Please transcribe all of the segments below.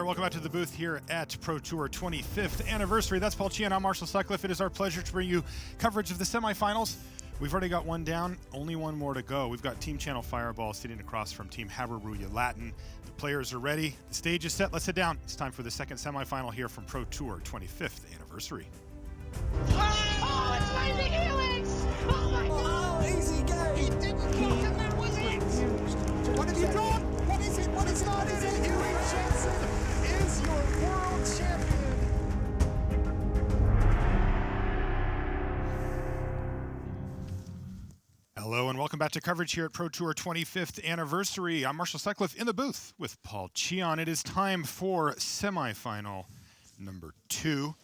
welcome back to the booth here at Pro Tour 25th anniversary. That's Paul Chian, I'm Marshall Sutcliffe. It is our pleasure to bring you coverage of the semifinals. We've already got one down, only one more to go. We've got Team Channel Fireball sitting across from Team Hareruya Latin. The players are ready, the stage is set, let's head down. It's time for the second semifinal here from Pro Tour 25th anniversary. Oh, it's my big helix! Oh my God! Oh, easy game! He didn't look and that was it! What have you done? What is it? What is it? What is it? Eric Jensen is your world champion! Hello and welcome back to coverage here at Pro Tour 25th anniversary. I'm Marshall Sutcliffe in the booth with Paul Chian. It is time for semifinal number 2.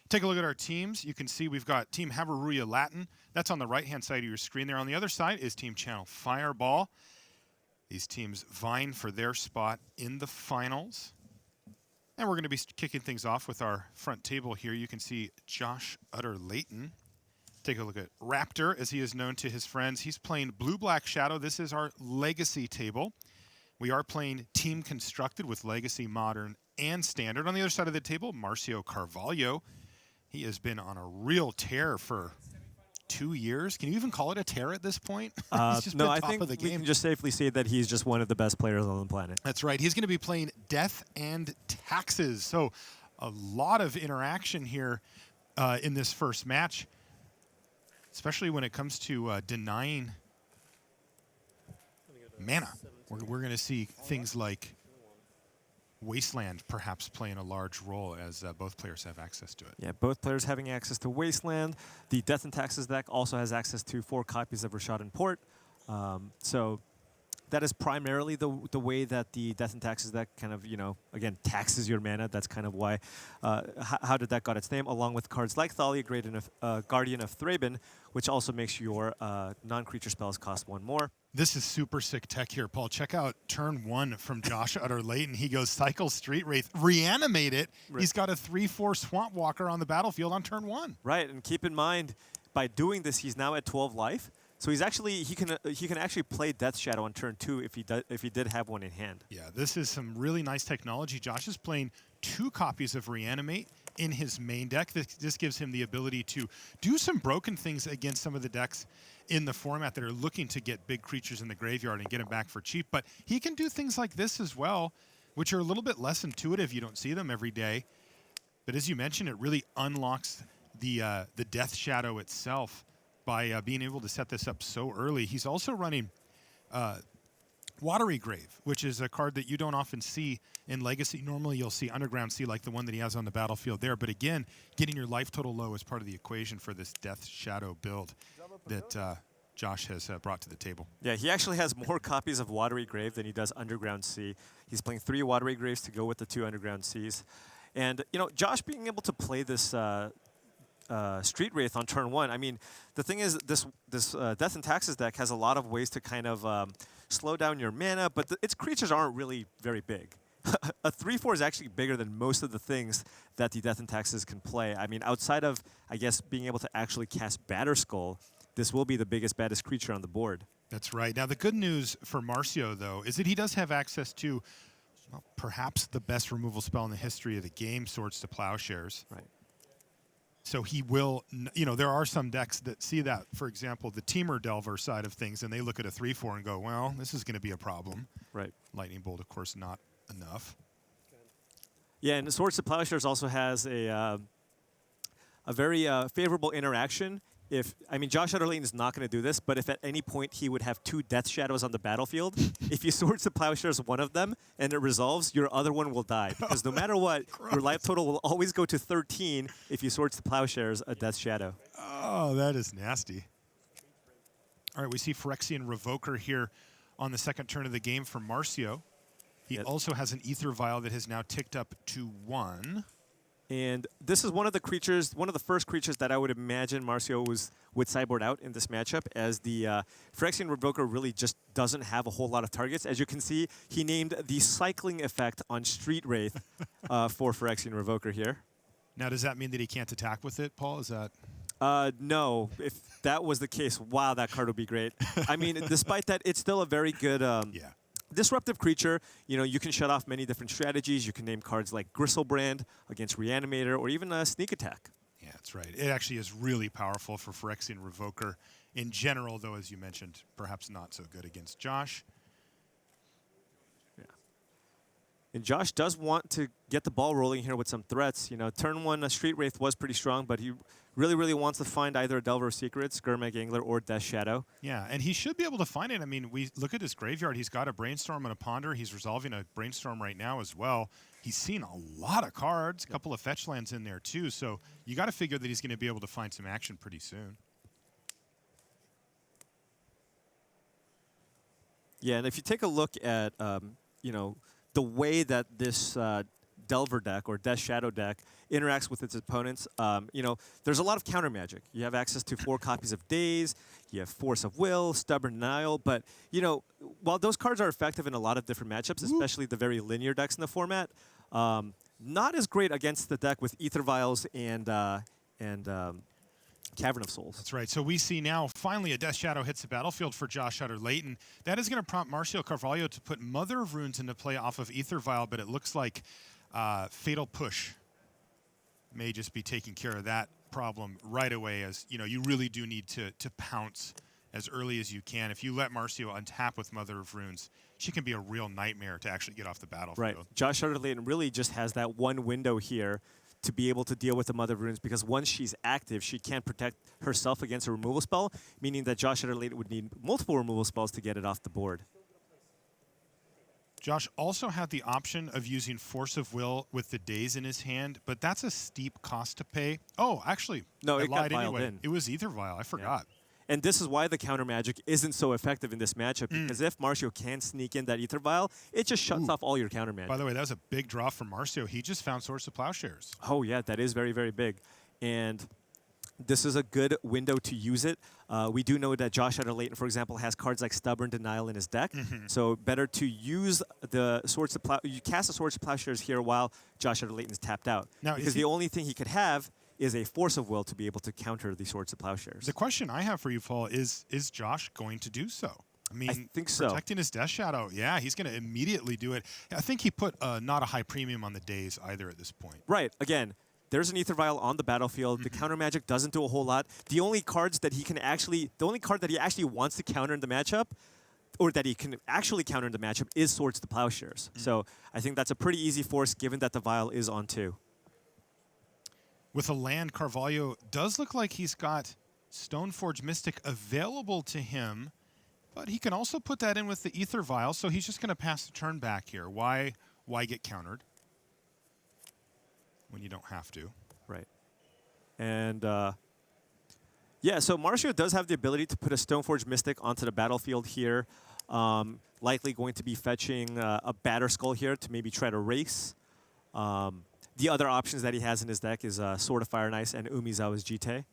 Take a look at our teams. You can see we've got Team Hareruya Latin. That's on the right-hand side of your screen there. On the other side is Team Channel Fireball. These teams vying for their spot in the finals. And we're going to be kicking things off with our front table here. You can see Josh Utter-Leyton. Take a look at Raptor, as he is known to his friends. He's playing Blue-Black Shadow. This is our Legacy table. We are playing Team Constructed with Legacy, Modern, and Standard. On the other side of the table, Marcio Carvalho. He has been on a real tear for 2 years. Can you even call it a tear at this point? He's just no, been I top think of the we game. can just safely say that he's just one of the best players on the planet. That's right. He's going to be playing Death and Taxes. So a lot of interaction here in this first match, especially when it comes to denying mana. We're going to see things like Wasteland perhaps playing a large role as both players have access to it. Yeah, both players having access to Wasteland. The Death and Taxes deck also has access to 4 copies of Rashad and Port. So that is primarily the way that the Death and Taxes deck kind of, again, taxes your mana. That's kind of why, how the deck got its name, along with cards like Thalia, Guardian of Thraben, which also makes your non-creature spells cost 1 more. This is super sick tech here, Paul. Check out turn 1 from Josh Utter-Leyton. He goes Cycle Street Wraith, reanimate it. Right. He's got a 3/4 Swamp Walker on the battlefield on turn 1. Right, and keep in mind, by doing this, he's now at 12 life. So he's actually he can actually play Death Shadow on turn 2 if he did have one in hand. Yeah, this is some really nice technology. Josh is playing 2 copies of Reanimate in his main deck. This gives him the ability to do some broken things against some of the decks in the format that are looking to get big creatures in the graveyard and get them back for cheap. But he can do things like this as well, which are a little bit less intuitive. You don't see them every day. But as you mentioned, it really unlocks the Death Shadow itself by being able to set this up so early. He's also running Watery Grave, which is a card that you don't often see in Legacy. Normally you'll see Underground Sea like the one that he has on the battlefield there. But again, getting your life total low is part of the equation for this Death Shadow build that Josh has brought to the table. Yeah, he actually has more copies of Watery Grave than he does Underground Sea. He's playing 3 Watery Graves to go with the 2 Underground Seas. And, Josh being able to play this Street Wraith on turn 1, I mean, the thing is, this Death and Taxes deck has a lot of ways to kind of slow down your mana, but its creatures aren't really very big. A 3/4 is actually bigger than most of the things that the Death and Taxes can play. I mean, outside of, I guess, being able to actually cast Batterskull, this will be the biggest, baddest creature on the board. That's right. Now, the good news for Marcio, though, is that he does have access to, well, perhaps the best removal spell in the history of the game, Swords to Plowshares. Right. So he will, there are some decks that see that, for example, the Teamer Delver side of things, and they look at a 3/4 and go, well, this is going to be a problem. Right. Lightning Bolt, of course, not enough. Yeah, and Swords to Plowshares also has a very favorable interaction. Josh Utter-Leyton is not going to do this, but if at any point he would have 2 Death Shadows on the battlefield, if you Swords to Plowshares one of them and it resolves, your other one will die. Because no matter what, your life total will always go to 13 if you Swords to Plowshares a Death Shadow. Oh, that is nasty. All right, we see Phyrexian Revoker here on the second turn of the game for Marcio. He also has an Ether Vial that has now ticked up to 1. And this is one of the first creatures that I would imagine Marcio would sideboard out in this matchup, as the Phyrexian Revoker really just doesn't have a whole lot of targets. As you can see, he named the cycling effect on Street Wraith for Phyrexian Revoker here. Now, does that mean that he can't attack with it, Paul? Is that... No, if that was the case, wow, that card would be great. I mean, despite that, it's still a very good Disruptive creature, you know, you can shut off many different strategies. You can name cards like Gristlebrand against Reanimator, or even a Sneak Attack. Yeah, that's right. It actually is really powerful for Phyrexian Revoker in general, though, as you mentioned, perhaps not so good against Josh. Yeah. And Josh does want to get the ball rolling here with some threats. You know, turn one, Street Wraith was pretty strong, but he really, really wants to find either a Delver of Secrets, Gurmag Angler, or Death Shadow. Yeah, and he should be able to find it. I mean, we look at his graveyard. He's got a Brainstorm and a Ponder. He's resolving a Brainstorm right now as well. He's seen a lot of cards, a couple of fetch lands in there too. So you got to figure that he's going to be able to find some action pretty soon. Yeah, and if you take a look at, you know, the way that this Delver deck or Death Shadow deck interacts with its opponents, you know, there's a lot of counter magic. You have access to 4 copies of Daze, you have Force of Will, Stubborn Denial, but, you know, while those cards are effective in a lot of different matchups, especially the very linear decks in the format, not as great against the deck with Ether Vials and Cavern of Souls. That's right. So we see now, finally, a Death Shadow hits the battlefield for Josh Utter-Leyton. That is going to prompt Marcio Carvalho to put Mother of Runes into play off of Ether Vial, but it looks like Fatal Push may just be taking care of that problem right away, as you know, you really do need to pounce as early as you can. If you let Marcio untap with Mother of Runes, she can be a real nightmare to actually get off the battlefield. Right. Josh Utter-Leyton really just has that one window here to be able to deal with the Mother of Runes, because once she's active, she can't protect herself against a removal spell, meaning that Josh Utter-Leyton would need multiple removal spells to get it off the board. Josh also had the option of using Force of Will with the Daze in his hand, but that's a steep cost to pay. Oh, actually, no, I it lied got vialed anyway. in. It was Ether Vial. I forgot. Yeah. And this is why the counter magic isn't so effective in this matchup, because if Marcio can sneak in that Ether Vial, it just shuts off all your counter magic. By the way, that was a big draw for Marcio. He just found Source of Plowshares. Oh, yeah, that is very, very big. And this is a good window to use it. We do know that Josh Utter-Leyton, for example, has cards like Stubborn Denial in his deck. So better to use the Swords of you cast the Swords of Plowshares here while Josh Utter-Leyton is tapped out. Now, because the only thing he could have is a Force of Will to be able to counter the Swords of Plowshares. The question I have for you, Paul, is Josh going to do so? I mean, I think so. Protecting his Death Shadow, yeah, he's going to immediately do it. I think he put not a high premium on the Daze either at this point. Right. Again, there's an Ether Vial on the battlefield. The counter magic doesn't do a whole lot. The only cards that he can actually, the only card that he actually wants to counter in the matchup, or that he can actually counter in the matchup, is Swords to Plowshares. So I think that's a pretty easy force, given that the Vial is on 2. With a land, Carvalho does look like he's got Stoneforge Mystic available to him, but he can also put that in with the Ether Vial, so he's just going to pass the turn back here. Why get countered when you don't have to? Right. And yeah, so Marcio does have the ability to put a Stoneforge Mystic onto the battlefield here. Likely going to be fetching a Batter Skull here to maybe try to race. The other options that he has in his deck is Sword of Fire and Ice and Umizawa's Jite.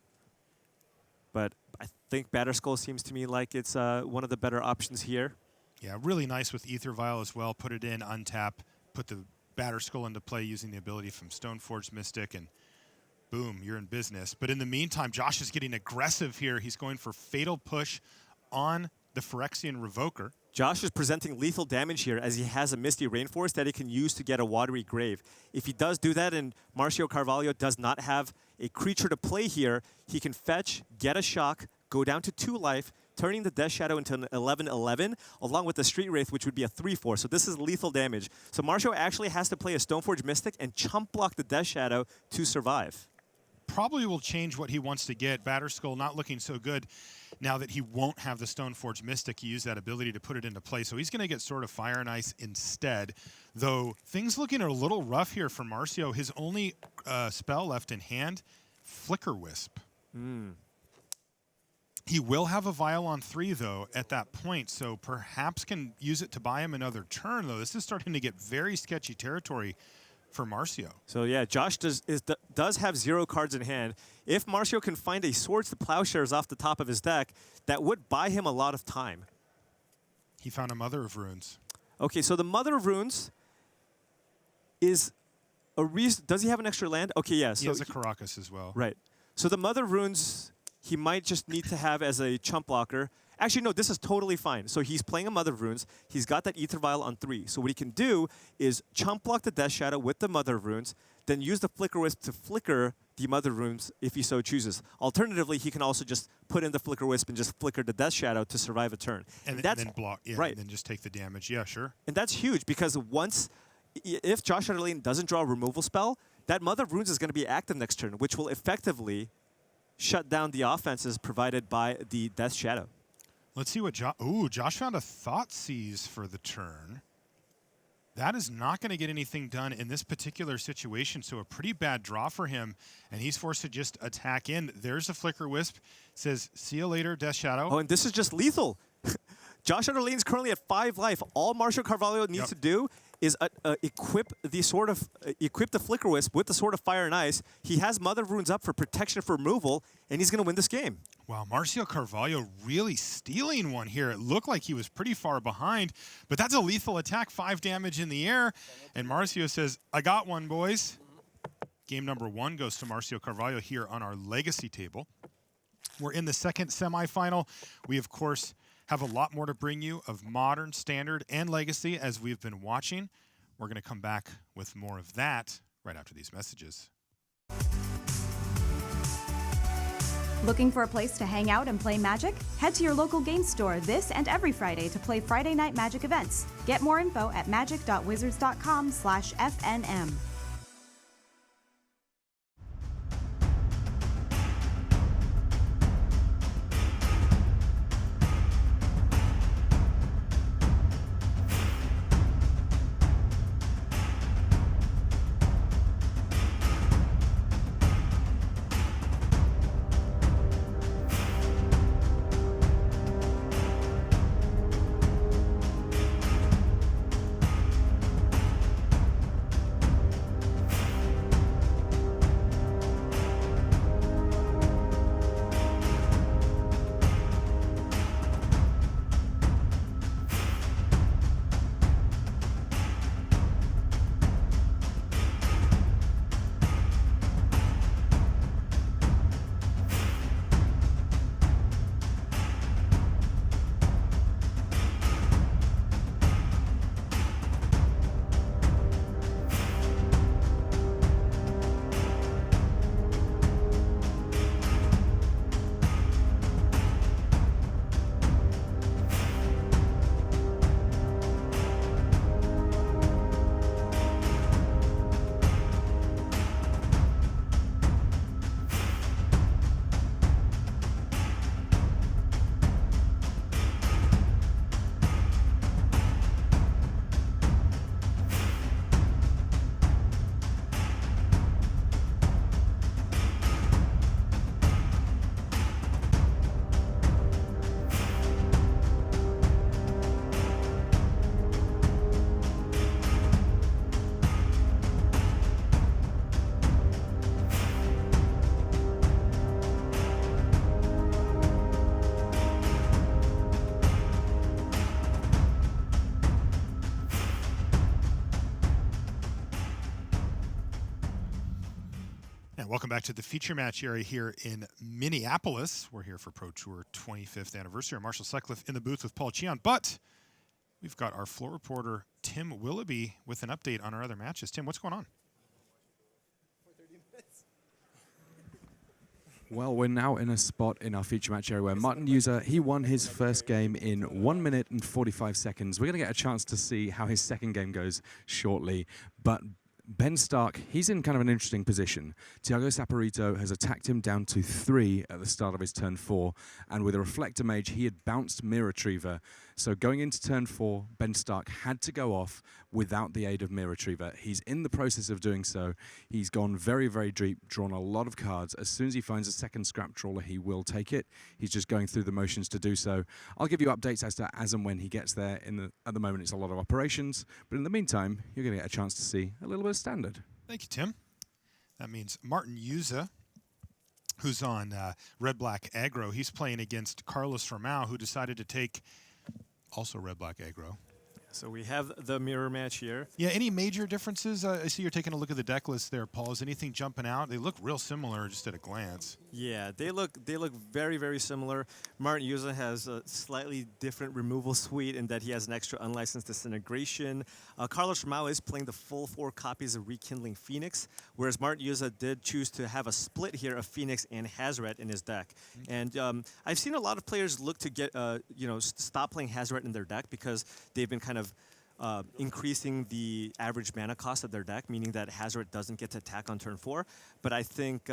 But I think Batter Skull seems to me like it's one of the better options here. Yeah, really nice with Ether Vial as well. Put it in, untap, put the Batter Skull into play using the ability from Stoneforge Mystic, and boom, you're in business. But in the meantime, Josh is getting aggressive here. He's going for Fatal Push on the Phyrexian Revoker. Josh is presenting lethal damage here as he has a Misty Rainforest that he can use to get a Watery Grave. If he does do that and Marcio Carvalho does not have a creature to play here, he can fetch, get a shock, go down to 2 life, turning the Death Shadow into an 11/11, along with the Street Wraith, which would be a 3/4. So this is lethal damage. So Marcio actually has to play a Stoneforge Mystic and chump block the Death Shadow to survive. Probably will change what he wants to get. Batterskull not looking so good now that he won't have the Stoneforge Mystic. He used that ability to put it into play. So he's going to get Sword of Fire and Ice instead. Though things looking a little rough here for Marcio. His only spell left in hand, Flicker Wisp. He will have a Vial on 3, though, at that point. So perhaps can use it to buy him another turn, though. This is starting to get very sketchy territory for Marcio. So yeah, Josh does have 0 cards in hand. If Marcio can find a Swords to Plowshares off the top of his deck, that would buy him a lot of time. He found a Mother of Runes. Okay, so the Mother of Runes is a reason. Does he have an extra land? Okay, yeah. So he has a Caracas as well. Right. So the Mother of Runes, he might just need to have as a chump blocker. Actually, no, this is totally fine. So he's playing a Mother of Runes. He's got that Ether Vial on 3. So what he can do is chump block the Death Shadow with the Mother of Runes, then use the Flicker Wisp to flicker the Mother of Runes if he so chooses. Alternatively, he can also just put in the Flicker Wisp and just flicker the Death Shadow to survive a turn. And then block, yeah, right. and then just take the damage. Yeah, sure. And that's huge because if Josh Utter-Leyton doesn't draw a removal spell, that Mother of Runes is going to be active next turn, which will effectively shut down the offenses provided by the Death Shadow. Let's see what Josh found a Thoughtseize for the turn. That is not going to get anything done in this particular situation, so a pretty bad draw for him, and he's forced to just attack in. There's a Flicker Wisp. Says, see you later, Death Shadow. Oh, and this is just lethal. Josh Utter-Leyton's currently at 5 life. All Marshall Carvalho needs to do is equip the Flicker Wisp with the Sword of Fire and Ice. He has Mother of Runes up for protection for removal, and he's going to win this game. Wow, Marcio Carvalho really stealing one here. It looked like he was pretty far behind, but that's a lethal attack, 5 damage in the air. And Marcio says, I got one, boys. Game number 1 goes to Marcio Carvalho here on our legacy table. We're in the second semifinal. We, of course, have a lot more to bring you of Modern, Standard, and Legacy as we've been watching. We're going to come back with more of that right after these messages. Looking for a place to hang out and play Magic? Head to your local game store this and every Friday to play Friday Night Magic events. Get more info at magic.wizards.com/FNM. Welcome back to the feature match area here in Minneapolis. We're here for Pro Tour 25th anniversary. I'm Marshall Sutcliffe in the booth with Paul Cheon, but we've got our floor reporter, Tim Willoughby, with an update on our other matches. Tim, what's going on? Well, we're now in a spot in our feature match area where Martin Jůza, he won his first game in 1 minute and 45 seconds. We're going to get a chance to see how his second game goes shortly, but Ben Stark, he's in kind of an interesting position. Thiago Saporito has attacked him down to 3 at the start of his turn 4, and with a Reflector Mage, he had bounced Mirror Retriever. So going into turn 4, Ben Stark had to go off without the aid of Mirror Retriever. He's in the process of doing so. He's gone very, very deep, drawn a lot of cards. As soon as he finds a second Scrap Trawler, he will take it. He's just going through the motions to do so. I'll give you updates as and when he gets there. At the moment, it's a lot of operations, but in the meantime, you're going to get a chance to see a little bit of Standard. Thank you, Tim. That means Martin Jůza, who's on red-black aggro. He's playing against Carlos Romão, who decided to take also red-black aggro. So we have the mirror match here. Yeah, any major differences? I see you're taking a look at the deck list there, Paul. Is anything jumping out? They look real similar just at a glance. Yeah, they look very, very similar. Martin Jůza has a slightly different removal suite in that he has an extra unlicensed disintegration. Carlos Romão is playing the full 4 copies of Rekindling Phoenix, whereas Martin Jůza did choose to have a split here of Phoenix and Hazoret in his deck. And I've seen a lot of players look to get, stop playing Hazoret in their deck because they've been kind of increasing the average mana cost of their deck, meaning that Hazoret doesn't get to attack on turn 4. But I think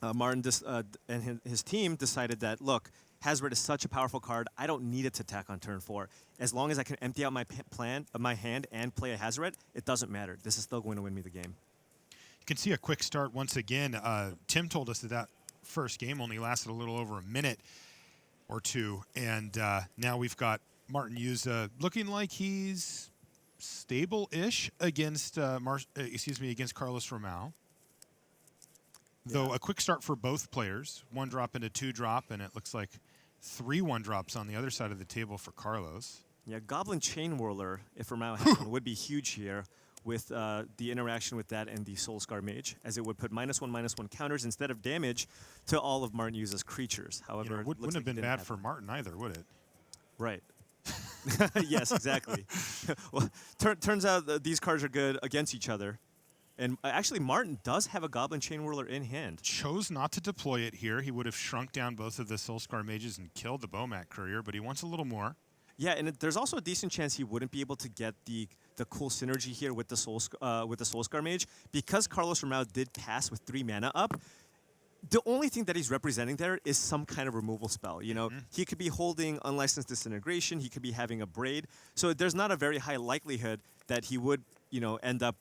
Martin and his team decided that, look, Hazoret is such a powerful card, I don't need it to attack on turn 4. As long as I can empty out my hand and play a Hazoret, it doesn't matter. This is still going to win me the game. You can see a quick start once again. Tim told us that first game only lasted a little over a minute or two, and now we've got Martin Jůza looking like he's stable-ish against against Carlos Romão. Though a quick start for both players, 1-drop into 2-drop, and it looks like 3 1-drops on the other side of the table for Carlos. Yeah, Goblin Chain Whirler, if Romão had one, would be huge here with the interaction with that and the Soulscar Mage, as it would put -1/-1 counters instead of damage to all of Martin Jůza's creatures. However, it wouldn't have been bad for Martin either, would it? Right. Yes, exactly. Well, turns out these cards are good against each other. And actually, Martin does have a Goblin Chain Whirler in hand. Chose not to deploy it here. He would have shrunk down both of the Soulscar Mages and killed the Bomat Courier, but he wants a little more. Yeah, and there's also a decent chance he wouldn't be able to get the cool synergy here with the Soulscar Mage. Because Carlos Romão did pass with 3 mana up, the only thing that he's representing there is some kind of removal spell. You know, he could be holding Unlicensed Disintegration, he could be having a Braid. So there's not a very high likelihood that he would, end up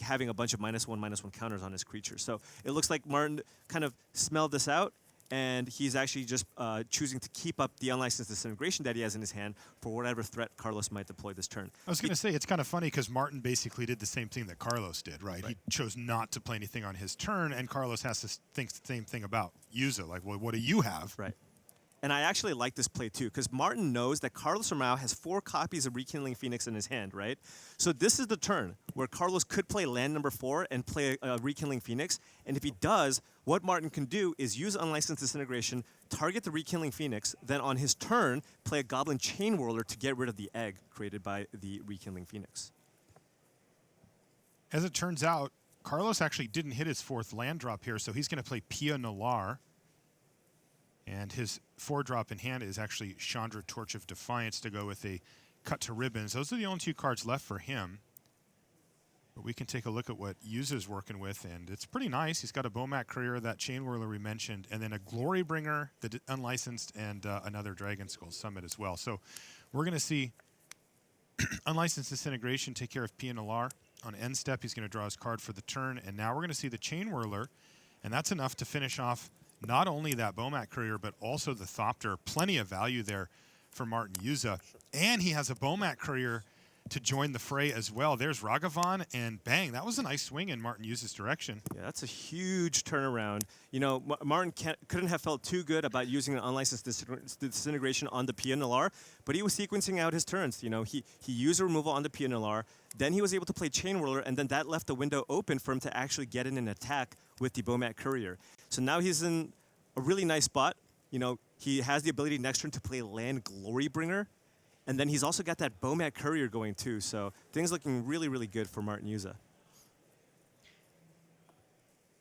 having a bunch of -1/-1 counters on his creature. So it looks like Martin kind of smelled this out, and he's actually just choosing to keep up the Unlicensed Disintegration that he has in his hand for whatever threat Carlos might deploy this turn. I was going to say, it's kind of funny because Martin basically did the same thing that Carlos did, right? He chose not to play anything on his turn, and Carlos has to think the same thing about Jůza. Like, well, what do you have? Right. And I actually like this play too, because Martin knows that Carlos Romão has 4 copies of Rekindling Phoenix in his hand, right? So this is the turn where Carlos could play land number 4 and play a Rekindling Phoenix. And if he does, what Martin can do is use Unlicensed Disintegration, target the Rekindling Phoenix, then on his turn, play a Goblin Chain Whirler to get rid of the egg created by the Rekindling Phoenix. As it turns out, Carlos actually didn't hit his 4th land drop here, so he's going to play Pia Nalar. And his 4-drop in hand is actually Chandra Torch of Defiance to go with a Cut to Ribbons. Those are the only 2 cards left for him. But we can take a look at what Jůza's working with, and it's pretty nice. He's got a Bomat Courier, that Chain Whirler we mentioned, and then a Glory Bringer, the Unlicensed, and another Dragon Skull Summit as well. So we're going to see Unlicensed Disintegration take care of Pia Nalar. On end step, he's going to draw his card for the turn, and now we're going to see the Chain Whirler, and that's enough to finish off not only that Bomat Courier, but also the Thopter. Plenty of value there for Martin Jůza. And he has a Bomat Courier to join the fray as well. There's Ragavan, and bang, that was a nice swing in Martin Jůza's direction. Yeah, that's a huge turnaround. Martin couldn't have felt too good about using an Unlicensed Disintegration on the Pia Nalar, but he was sequencing out his turns. He used a removal on the Pia Nalar, then he was able to play Chain Whirler, and then that left the window open for him to actually get in an attack with the Bomat Courier. So now he's in a really nice spot. He has the ability next turn to play Land Glory Bringer, and then he's also got that Bomat Courier going too. So things looking really, really good for Martin Jůza.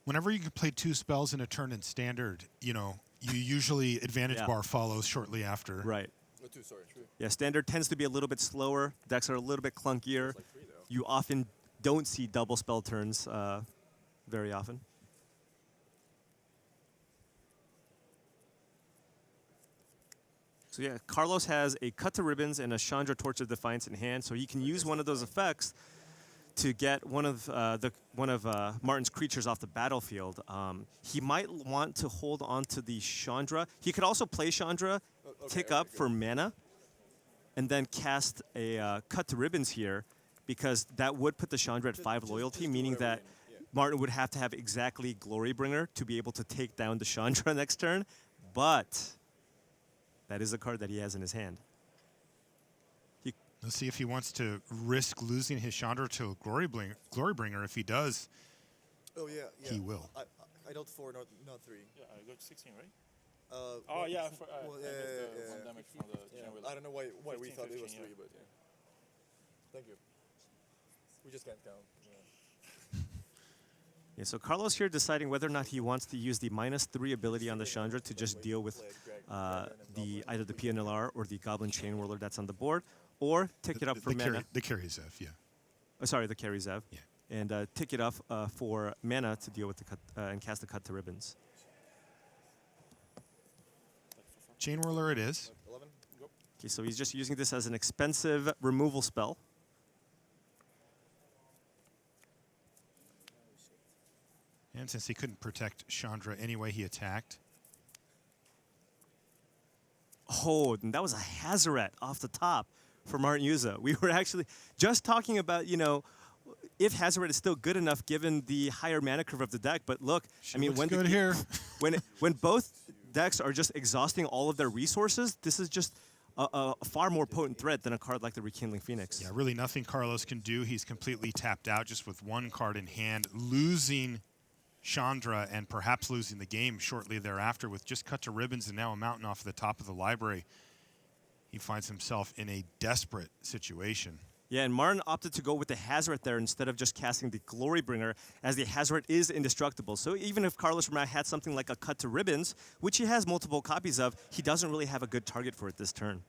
Whenever you can play 2 spells in a turn in Standard, you usually advantage bar follows shortly after. Right. Yeah, Standard tends to be a little bit slower. Decks are a little bit clunkier. You often don't see double spell turns very often. So yeah, Carlos has a Cut to Ribbons and a Chandra Torch of Defiance in hand, so he can use one of those effects to get one of Martin's creatures off the battlefield. He might want to hold on to the Chandra. He could also play Chandra, tick up for mana, and then cast a Cut to Ribbons here, because that would put the Chandra at 5 loyalty, meaning that Martin would have to have exactly Glory Bringer to be able to take down the Chandra next turn, but that is a card that he has in his hand. Let's see if he wants to risk losing his Chandra to a Glorybringer. If he does, Oh yeah, yeah. he will. I don't 4, not 3. Yeah, I got 16, right? Well, Yeah, well, I yeah, missed yeah, one yeah. damage from the Yeah, chain wheel. I don't know why we 15, thought it was 15, 3, but yeah. Thank you. We just can't count. Yeah, so Carlos here deciding whether or not he wants to use the -3 ability on the Chandra to just deal with either the PNLR or the Goblin Chain Whirler that's on the board, or tick it up for mana. The carry Zev, yeah. Sorry, the carry Zev. Yeah. And tick it up for mana to deal with the cut and cast the cut to ribbons. Chain Whirler it is. 11. Go. Okay, so he's just using this as an expensive removal spell. And since he couldn't protect Chandra anyway, he attacked. Oh, and that was a Hazaret off the top for Martin Jůza. We were actually just talking about, you know, if Hazaret is still good enough given the higher mana curve of the deck. But look, I mean, Looks good here. when both decks are just exhausting all of their resources, this is just a far more potent threat than a card like the Rekindling Phoenix. Yeah, really nothing Carlos can do. He's completely tapped out just with one card in hand, losing Chandra and perhaps losing the game shortly thereafter with just cut to ribbons and now a mountain off the top of the library. He finds himself in a desperate situation. Yeah, and Martin opted to go with the Hazaret there instead of just casting the Glorybringer, as the Hazaret is indestructible. So even if Carlos Romão had something like a cut to ribbons, which he has multiple copies of, he doesn't really have a good target for it this turn.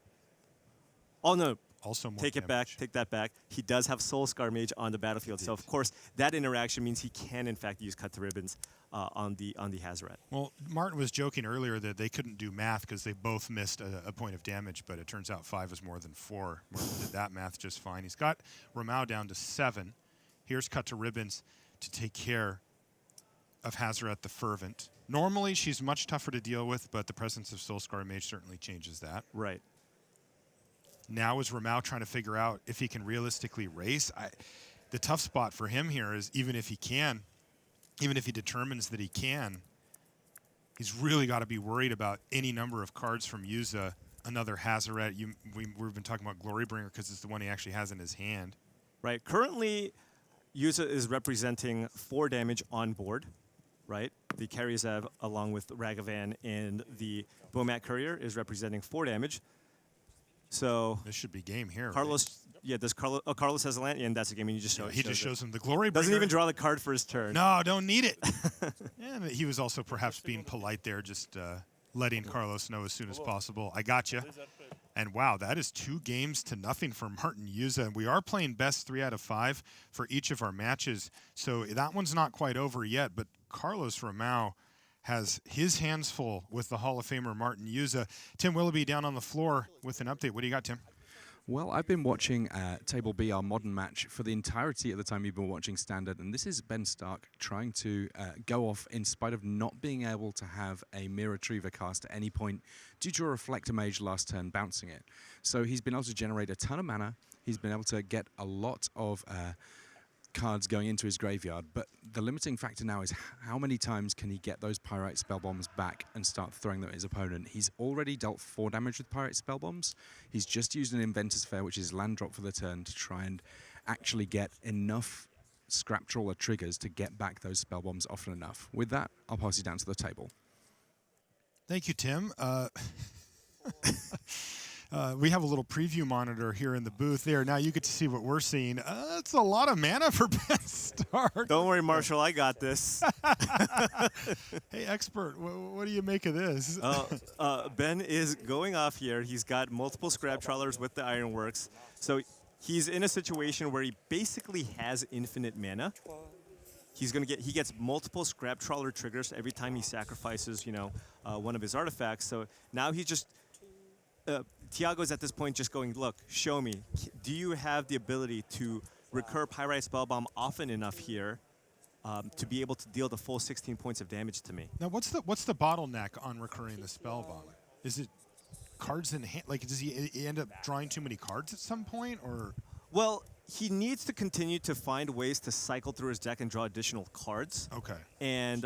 Oh no. Also more Take it back, take that back. He does have Soul Scar Mage on the battlefield, so of course that interaction means he can in fact use cut to ribbons on the Hazaret. Well, Martin was joking earlier that they couldn't do math because they both missed a point of damage, but it turns out 5 is more than 4. Martin did that math just fine. He's got Romão down to 7. Here's cut to ribbons to take care of Hazaret the Fervent. Normally she's much tougher to deal with, but the presence of Soul Scar Mage certainly changes that. Right. Now is Romão trying to figure out if he can realistically race. The tough spot for him here is even if he determines that he can, he's really got to be worried about any number of cards from Jůza, another Hazaret. We've been talking about Glorybringer because it's the one he actually has in his hand. Right. Currently, Jůza is representing 4 damage on board, right? The Karizev along with Ragavan and the Bomat Courier is representing 4 damage. So This should be game here. Carlos, yeah, does Carlos? Oh, Carlos has a land, and that's a game. And you just show. He just shows him the Glorybringer. Doesn't even draw the card for his turn. No, don't need it. Yeah, but he was also perhaps being polite there, just letting Carlos know as soon as possible. I got you. And wow, that is 2 games to nothing for Martin Jůza. And we are playing best 3 out of 5 for each of our matches. So that one's not quite over yet, but Carlos Romão has his hands full with the Hall of Famer Martin Jůza. Tim Willoughby down on the floor with an update. What do you got, Tim? Well, I've been watching Table B, our modern match, for the entirety of the time you've been watching Standard, and this is Ben Stark trying to go off in spite of not being able to have a Mirror Retriever cast at any point due to a Reflector Mage last turn bouncing it. So he's been able to generate a ton of mana. He's been able to get a lot of cards going into his graveyard, but the limiting factor now is how many times can he get those Pyrite Spell Bombs back and start throwing them at his opponent. He's already dealt 4 damage with Pyrite Spell Bombs. He's just used an Inventor's Fair, which is land drop for the turn, to try and actually get enough Scrap Trawler triggers to get back those Spell Bombs often enough. With that, I'll pass you down to the table. Thank you, Tim. We have a little preview monitor here in the booth there. Now you get to see what we're seeing. It's a lot of mana for Ben Stark. Don't worry, Marshall, I got this. Hey, expert, what do you make of this? Ben is going off here. He's got multiple Scrap Trawlers with the Ironworks. So he's in a situation where he basically has infinite mana. He gets multiple Scrap Trawler triggers every time he sacrifices, one of his artifacts. So now he's just Tiago's at this point just going, look, show me. Do you have the ability to recur Pyrite Spellbomb often enough here to be able to deal the full 16 points of damage to me? Now, what's the bottleneck on recurring the Spellbomb? Is it cards in hand? Like, does he end up drawing too many cards at some point, or? Well, he needs to continue to find ways to cycle through his deck and draw additional cards. Okay. And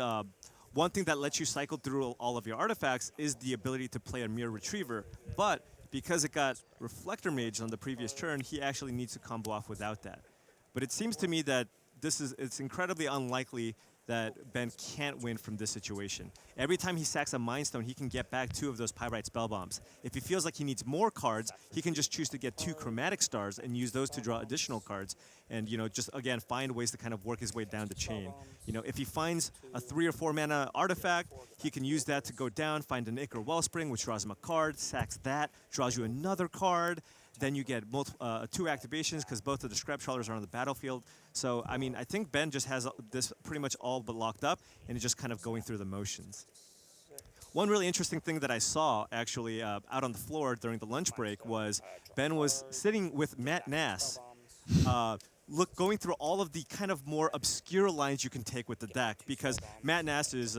one thing that lets you cycle through all of your artifacts is the ability to play a Mirror Retriever. But because it got Reflector Mage on the previous turn, he actually needs to combo off without that. But it seems to me that it's incredibly unlikely that Ben can't win from this situation. Every time he sacks a Mind Stone, he can get back 2 of those Pyrite Spell Bombs. If he feels like he needs more cards, he can just choose to get 2 Chromatic Stars and use those to draw additional cards. And just again find ways to kind of work his way down the chain. If he finds a 3 or 4 mana artifact, he can use that to go down, find an Ichor Wellspring, which draws him a card, sacks that, draws you another card. Then you get 2 activations because both of the Scrap Trawlers are on the battlefield. So, I mean, I think Ben just has this pretty much all but locked up, and is just kind of going through the motions. One really interesting thing that I saw, actually, out on the floor during the lunch break was Ben was sitting with Matt Nass, going through all of the kind of more obscure lines you can take with the deck, because Matt Nass is,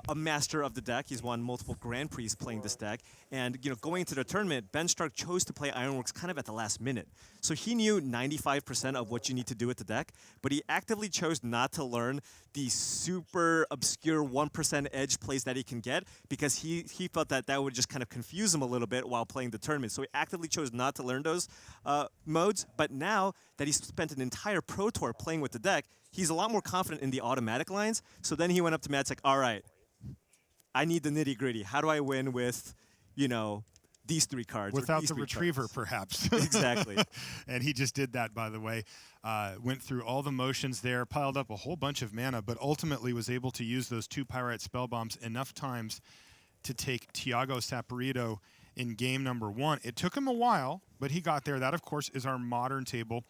a master of the deck. He's won multiple Grand Prix playing this deck. And going into the tournament, Ben Stark chose to play Ironworks kind of at the last minute. So he knew 95% of what you need to do with the deck, but he actively chose not to learn the super obscure 1% edge plays that he can get, because he felt that would just kind of confuse him a little bit while playing the tournament. So he actively chose not to learn those modes. But now that he's spent an entire Pro Tour playing with the deck, he's a lot more confident in the automatic lines. So then he went up to Matt's like, all right, I need the nitty-gritty. How do I win with, these 3 cards? Without the Retriever, perhaps. Exactly. And he just did that, by the way. Went through all the motions there, piled up a whole bunch of mana, but ultimately was able to use those 2 Pyrite Spell Bombs enough times to take Thiago Saporito in game number 1. It took him a while, but he got there. That, of course, is our modern table.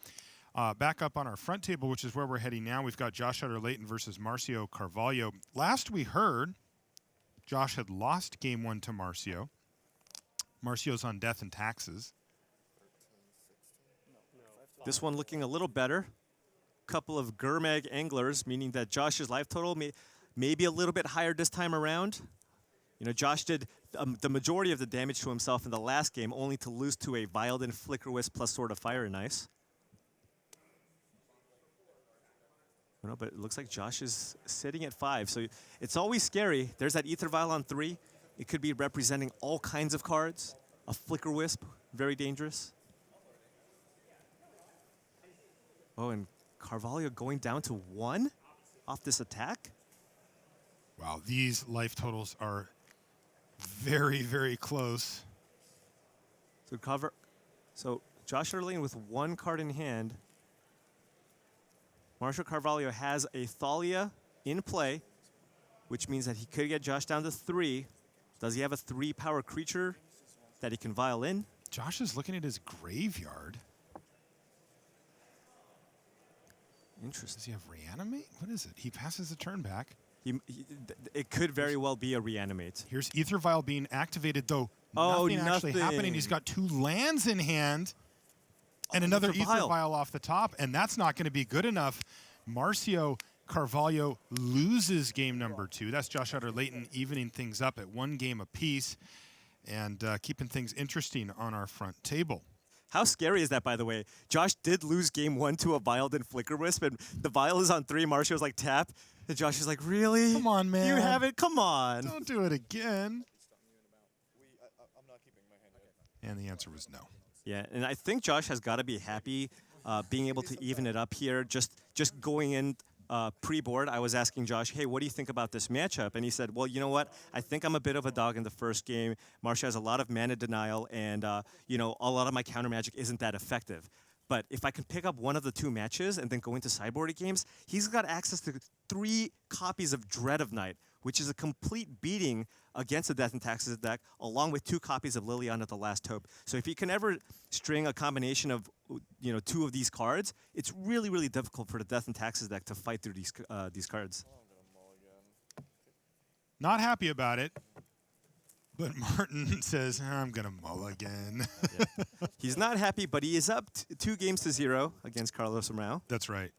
Back up on our front table, which is where we're heading now, we've got Josh Utter-Leyton versus Marcio Carvalho. Last we heard, Josh had lost game 1 to Marcio. Marcio's on death and taxes. This one looking a little better. Couple of Gurmag Anglers, meaning that Josh's life total may be a little bit higher this time around. Josh did the majority of the damage to himself in the last game, only to lose to a Violden, Flicker Wisp plus Sword of Fire and Ice. But it looks like Josh is sitting at 5, so it's always scary. There's that Aether Vial on 3. It could be representing all kinds of cards. A Flicker Wisp, very dangerous. Oh, and Carvalho going down to 1 off this attack? Wow, these life totals are very, very close. So Josh Utter-Leyton with 1 card in hand. Marcio Carvalho has a Thalia in play, which means that he could get Josh down to 3. Does he have a 3-power creature that he can vial in? Josh is looking at his graveyard. Interesting. Does he have Reanimate? What is it? He passes the turn back. It could very well be a Reanimate. Here's Aether Vial being activated, though nothing actually happening. He's got 2 lands in hand. And another Aether Vial off the top, and that's not going to be good enough. Marcio Carvalho loses game number 2. That's Josh Utter-Leyton evening things up at 1 game apiece and keeping things interesting on our front table. How scary is that, by the way? Josh did lose game 1 to a Violden Flicker Wisp, and the Vial is on 3. Marcio's like, tap. And Josh is like, really? Come on, man. You have it? Come on. Don't do it again. And the answer was no. Yeah, and I think Josh has got to be happy being able to even it up here. Just going in pre-board, I was asking Josh, hey, what do you think about this matchup? And he said, well, you know what? I think I'm a bit of a dog in the first game. Marcio has a lot of mana denial, and a lot of my counter magic isn't that effective. But if I can pick up one of the 2 matches and then go into sideboarded games, he's got access to 3 copies of Dread of Night, which is a complete beating against the Death and Taxes deck, along with 2 copies of Liliana the Last Hope. So if you can ever string a combination of 2 of these cards, it's really, really difficult for the Death and Taxes deck to fight through these cards. Not happy about it, but Martin says, I'm going to mulligan. Yeah. He's not happy, but he is up 2 games to 0 against Carlos Romão. That's right.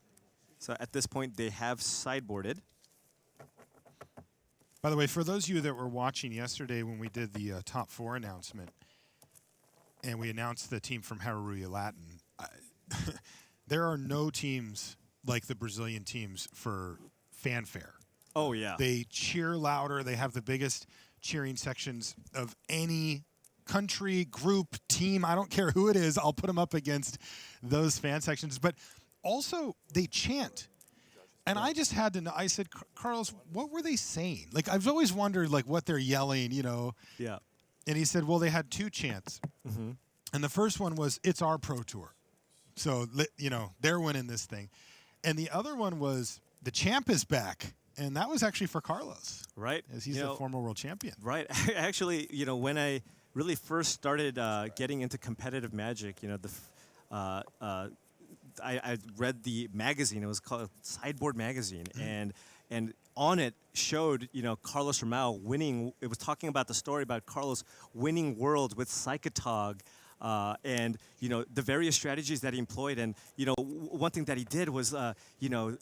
So at this point, they have sideboarded. By the way, for those of you that were watching yesterday when we did the top 4 announcement, and we announced the team from Hareruya Latin, there are no teams like the Brazilian teams for fanfare. Oh, yeah. They cheer louder. They have the biggest cheering sections of any country, group, team, I don't care who it is, I'll put them up against those fan sections. But also, they chant. And I just had to know, I said, Carlos, what were they saying? Like, I've always wondered, like, what they're yelling, you know. Yeah. And he said, well, they had two chants. And the first one was, it's our Pro Tour. So, you know, they're winning this thing. And the other one was, the champ is back. And that was actually for Carlos. Right. As he's the former world champion. Right. Actually, you know, when I really first started getting into competitive Magic, you know, I read the magazine. It was called Sideboard Magazine. And on it showed, you know, Carlos Romão winning. It was talking about the story about Carlos winning worlds with Psychotog. And, you know, the various strategies that he employed. And, you know, one thing that he did was, you know,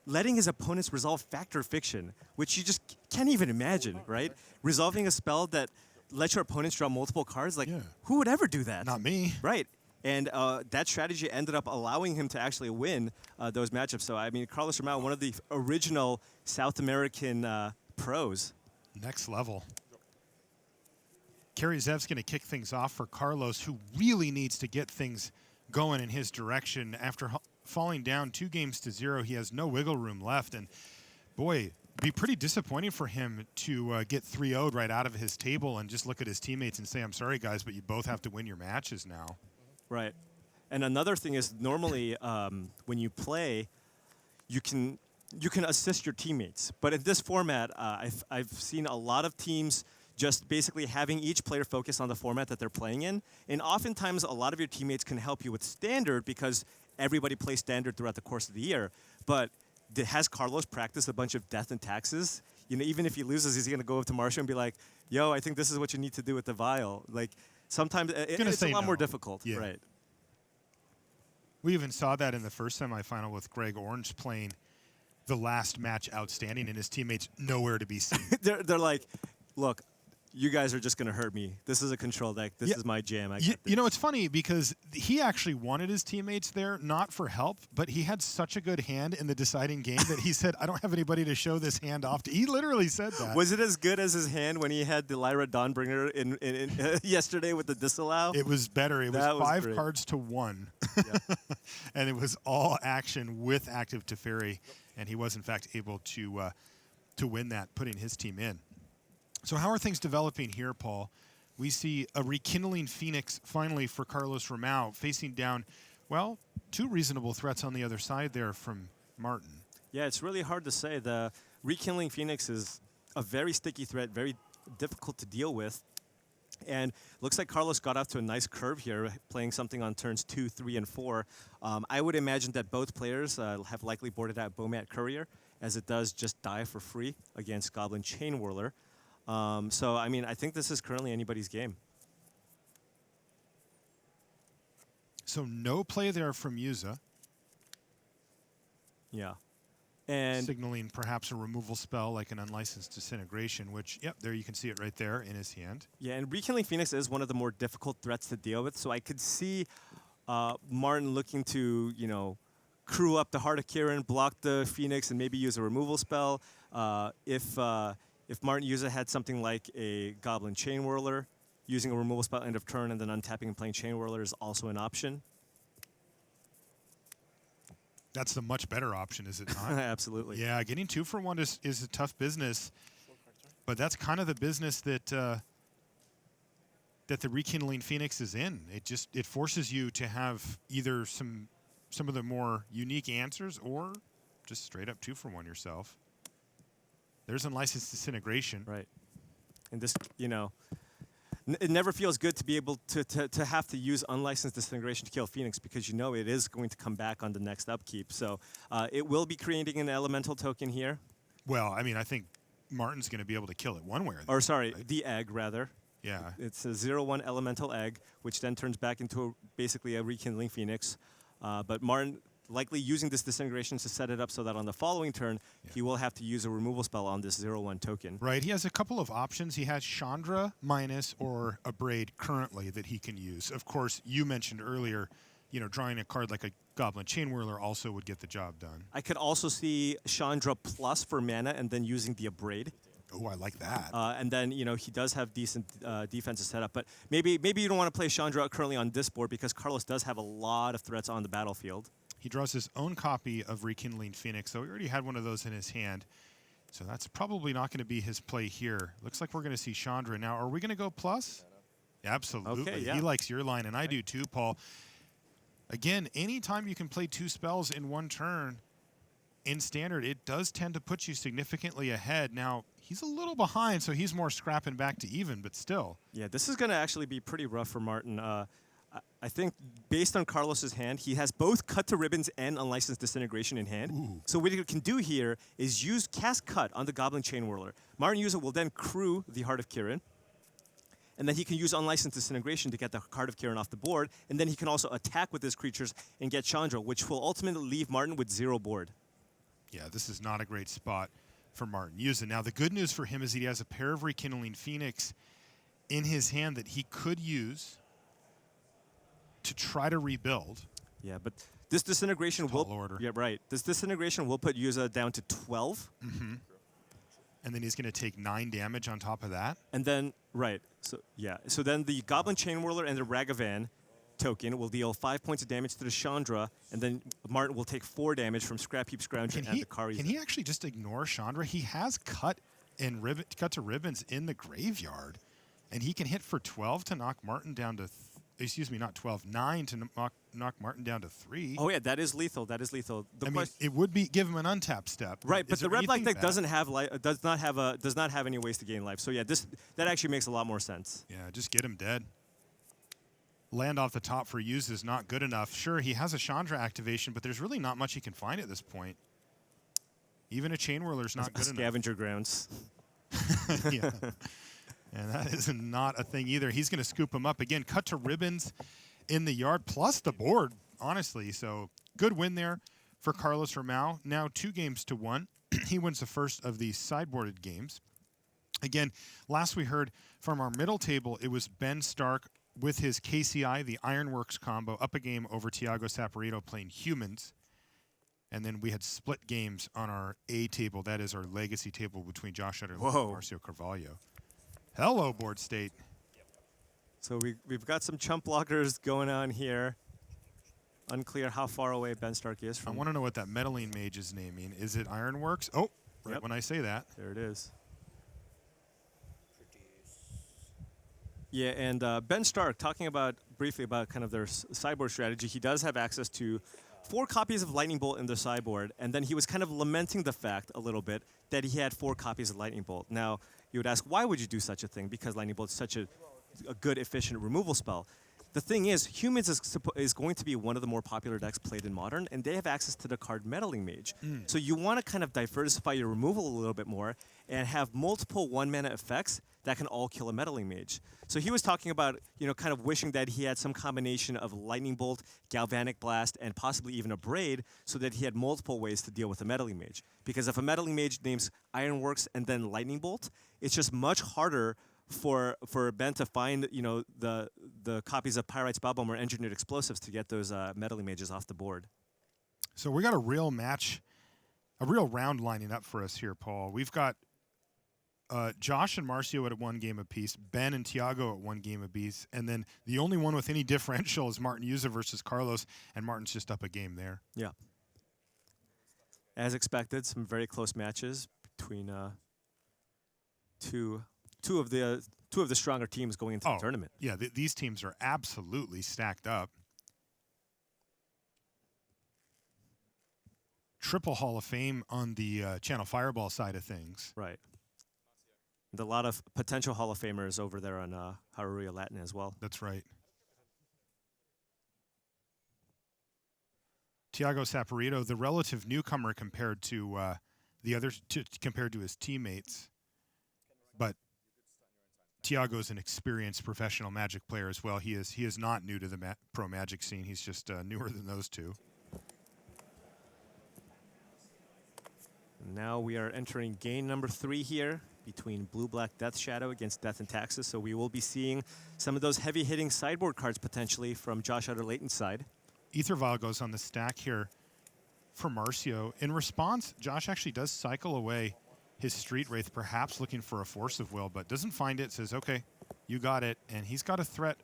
letting his opponents resolve Factor Fiction, which you just can't even imagine, right? Resolving a spell that lets your opponents draw multiple cards. Like, who would ever do that? Not me. Right. And that strategy ended up allowing him to actually win those matchups. So, I mean, Carlos Romão, one of the original South American pros. Next level. Kerry Zev's going to kick things off for Carlos, who really needs to get things going in his direction. After falling down 2-0, he has no wiggle room left. And, boy, it'd be pretty disappointing for him to get 3-0'd right out of his table and just look at his teammates and say, I'm sorry, guys, but you both have to win your matches now. Right. And another thing is normally when you play, you can assist your teammates. But in this format, I've seen a lot of teams just basically having each player focus on the format that they're playing in. And oftentimes, a lot of your teammates can help you with Standard because everybody plays Standard throughout the course of the year. But has Carlos practiced a bunch of Death and Taxes? You know, even if he loses, he's going to go up to Marshall and be like, yo, I think this is what you need to do with the Vial. Like, sometimes it's a lot more difficult. Yeah. Right. We even saw that in the first semifinal with Greg Orange playing the last match outstanding and his teammates nowhere to be seen. They're like, look, you guys are just going to hurt me. This is a control deck. This is my jam. You know, it's funny because he actually wanted his teammates there, not for help, but he had such a good hand in the deciding game that he said, I don't have anybody to show this hand off to. He literally said that. Was it as good as his hand when he had the Lyra Dawnbringer in yesterday with the disallow? It was better. It was 5 great. cards to 1. Yeah. And it was all action with active Teferi, and he was, in fact, able to win that, putting his team in. So how are things developing here, Paul? We see a rekindling Phoenix finally for Carlos Romão, facing down, well, 2 reasonable threats on the other side there from Martin. Yeah, it's really hard to say. The rekindling Phoenix is a very sticky threat, very difficult to deal with. And looks like Carlos got off to a nice curve here, playing something on turns 2, 3, and 4. I would imagine that both players have likely boarded out Bomat Courier, as it does just die for free against Goblin Chain Whirler. So, I mean, I think this is currently anybody's game. So no play there from Jůza. Yeah. And signaling perhaps a removal spell like an Unlicensed Disintegration, which, yep, there you can see it right there in his hand. Yeah, and Rekindling Phoenix is one of the more difficult threats to deal with, so I could see Martin looking to, you know, crew up the Heart of Kirin, block the Phoenix, and maybe use a removal spell. If Martin Jůza had something like a Goblin Chain Whirler, using a removal spell end of turn and then untapping and playing Chain Whirler is also an option. That's the much better option, is it not? Absolutely. Yeah, getting 2 for 1 is a tough business, but that's kind of the business that that the Rekindling Phoenix is in. It forces you to have either some of the more unique answers or just straight up 2 for 1 yourself. There's Unlicensed Disintegration. Right. And this, you know, it never feels good to be able to have to use Unlicensed Disintegration to kill Phoenix because you know it is going to come back on the next upkeep. So it will be creating an elemental token here. Well, I mean, I think Martin's going to be able to kill it one way or the other. Or sorry, right? the egg, rather. Yeah. It's a 0/1 elemental egg, which then turns back into basically a Rekindling Phoenix. But Martin likely using this Disintegration to set it up so that on the following turn, he will have to use a removal spell on this 0/1 token. Right. He has a couple of options. He has Chandra, Minus, or a Braid currently that he can use. Of course, you mentioned earlier, you know, drawing a card like a Goblin Chain Whirler also would get the job done. I could also see Chandra plus for mana and then using the Abrade Oh, I like that. And then, you know, he does have decent defensive setup. But maybe you don't want to play Chandra currently on this board because Carlos does have a lot of threats on the battlefield. He draws his own copy of Rekindling Phoenix, so he already had one of those in his hand. So that's probably not going to be his play here. Looks like we're going to see Chandra. Now, are we going to go plus? Absolutely. Okay, yeah. He likes your line, and I do too, Paul. Again, anytime you can play 2 spells in one turn in Standard, it does tend to put you significantly ahead. Now, he's a little behind, so he's more scrapping back to even, but still. Yeah, this is going to actually be pretty rough for Martin. I think based on Carlos's hand, he has both Cut to Ribbons and Unlicensed Disintegration in hand. Ooh. So what he can do here is cast Cut on the Goblin Chain Whirler. Martin Jůza will then crew the Heart of Kirin, and then he can use Unlicensed Disintegration to get the Heart of Kirin off the board, and then he can also attack with his creatures and get Chandra, which will ultimately leave Martin with 0 board. Yeah, this is not a great spot for Martin Jůza. Now, the good news for him is he has a pair of Rekindling Phoenix in his hand that he could use to try to rebuild. Yeah, but this Disintegration Tall will... order. Yeah, right. This Disintegration will put Jůza down to 12. Mm-hmm. And then he's going to take 9 damage on top of that. And then, right, so yeah. So then the Goblin Chain Whirler and the Ragavan token will deal 5 points of damage to the Chandra, and then Martin will take 4 damage from Scrap Heap Scrounger and the Kari. Can he actually just ignore Chandra? He has cut to ribbons in the graveyard, and he can hit for 12 to knock Martin down to, excuse me, not 12, 9 to knock Martin down to 3. Oh yeah, that is lethal. That is lethal. I mean, it would be give him an untap step. Right, but Is the there red black anything deck bad? does not have any ways to gain life. So yeah, that actually makes a lot more sense. Yeah, just get him dead. Land off the top for use is not good enough. Sure, he has a Chandra activation, but there's really not much he can find at this point. Even a Chain Whirler's not good enough. Scavenger grounds. Yeah. And that is not a thing either. He's going to scoop him up again. Cut to ribbons in the yard, plus the board, honestly. So good win there for Carlos Romão. Now 2-1. He wins the first of these sideboarded games. Again, last we heard from our middle table, it was Ben Stark with his KCI, the Ironworks combo, up a game over Thiago Saporito playing humans. And then we had split games on our A table. That is our legacy table between Josh Utter-Leyton and Marcio Carvalho. Hello, board state. So we've got some chump blockers going on here. Unclear how far away Ben Stark is from. I want to know what that meddling mage is naming. Is it Ironworks? Oh, right Yep. when I say that. There it is. Yeah, and Ben Stark, talking briefly about kind of their sideboard strategy, he does have access to 4 copies of Lightning Bolt in the sideboard, and then he was kind of lamenting the fact a little bit that he had 4 copies of Lightning Bolt. Now, you would ask, why would you do such a thing? Because Lightning Bolt is such a good, efficient removal spell. The thing is, Humans is going to be one of the more popular decks played in Modern, and they have access to the card Meddling Mage. So you want to kind of diversify your removal a little bit more and have multiple 1-mana effects that can all kill a Meddling Mage. So he was talking about, kind of wishing that he had some combination of Lightning Bolt, Galvanic Blast, and possibly even a Braid, so that he had multiple ways to deal with a Meddling Mage. Because if a Meddling Mage names Ironworks and then Lightning Bolt, it's just much harder for Ben to find, the copies of Pyrite Spellbomb or Engineered Explosives to get those Meddling Mages off the board. So we got a real match, a real round lining up for us here, Paul. We've got Josh and Marcio at 1 game apiece, Ben and Thiago at 1 game apiece, and then the only one with any differential is Martin Jůza versus Carlos, and Martin's just up a game there. Yeah. As expected, some very close matches between two of the stronger teams going into the tournament. Yeah, these teams are absolutely stacked up. Triple Hall of Fame on the Channel Fireball side of things. Right. And a lot of potential Hall of Famers over there on Hareruya Latin as well. That's right. Thiago Saporito, the relative newcomer compared to the others, compared to his teammates, but Thiago's an experienced professional Magic player as well. He is not new to the pro Magic scene. He's just newer than those two. Now we are entering game number 3 here between Blue-Black Death Shadow against Death and Taxes. So we will be seeing some of those heavy-hitting sideboard cards potentially from Josh Utter-Leyton's side. Aether Vial goes on the stack here for Marcio. In response, Josh actually does cycle away his Street Wraith, perhaps looking for a Force of Will, but doesn't find it, says, okay, you got it. And he's got a threat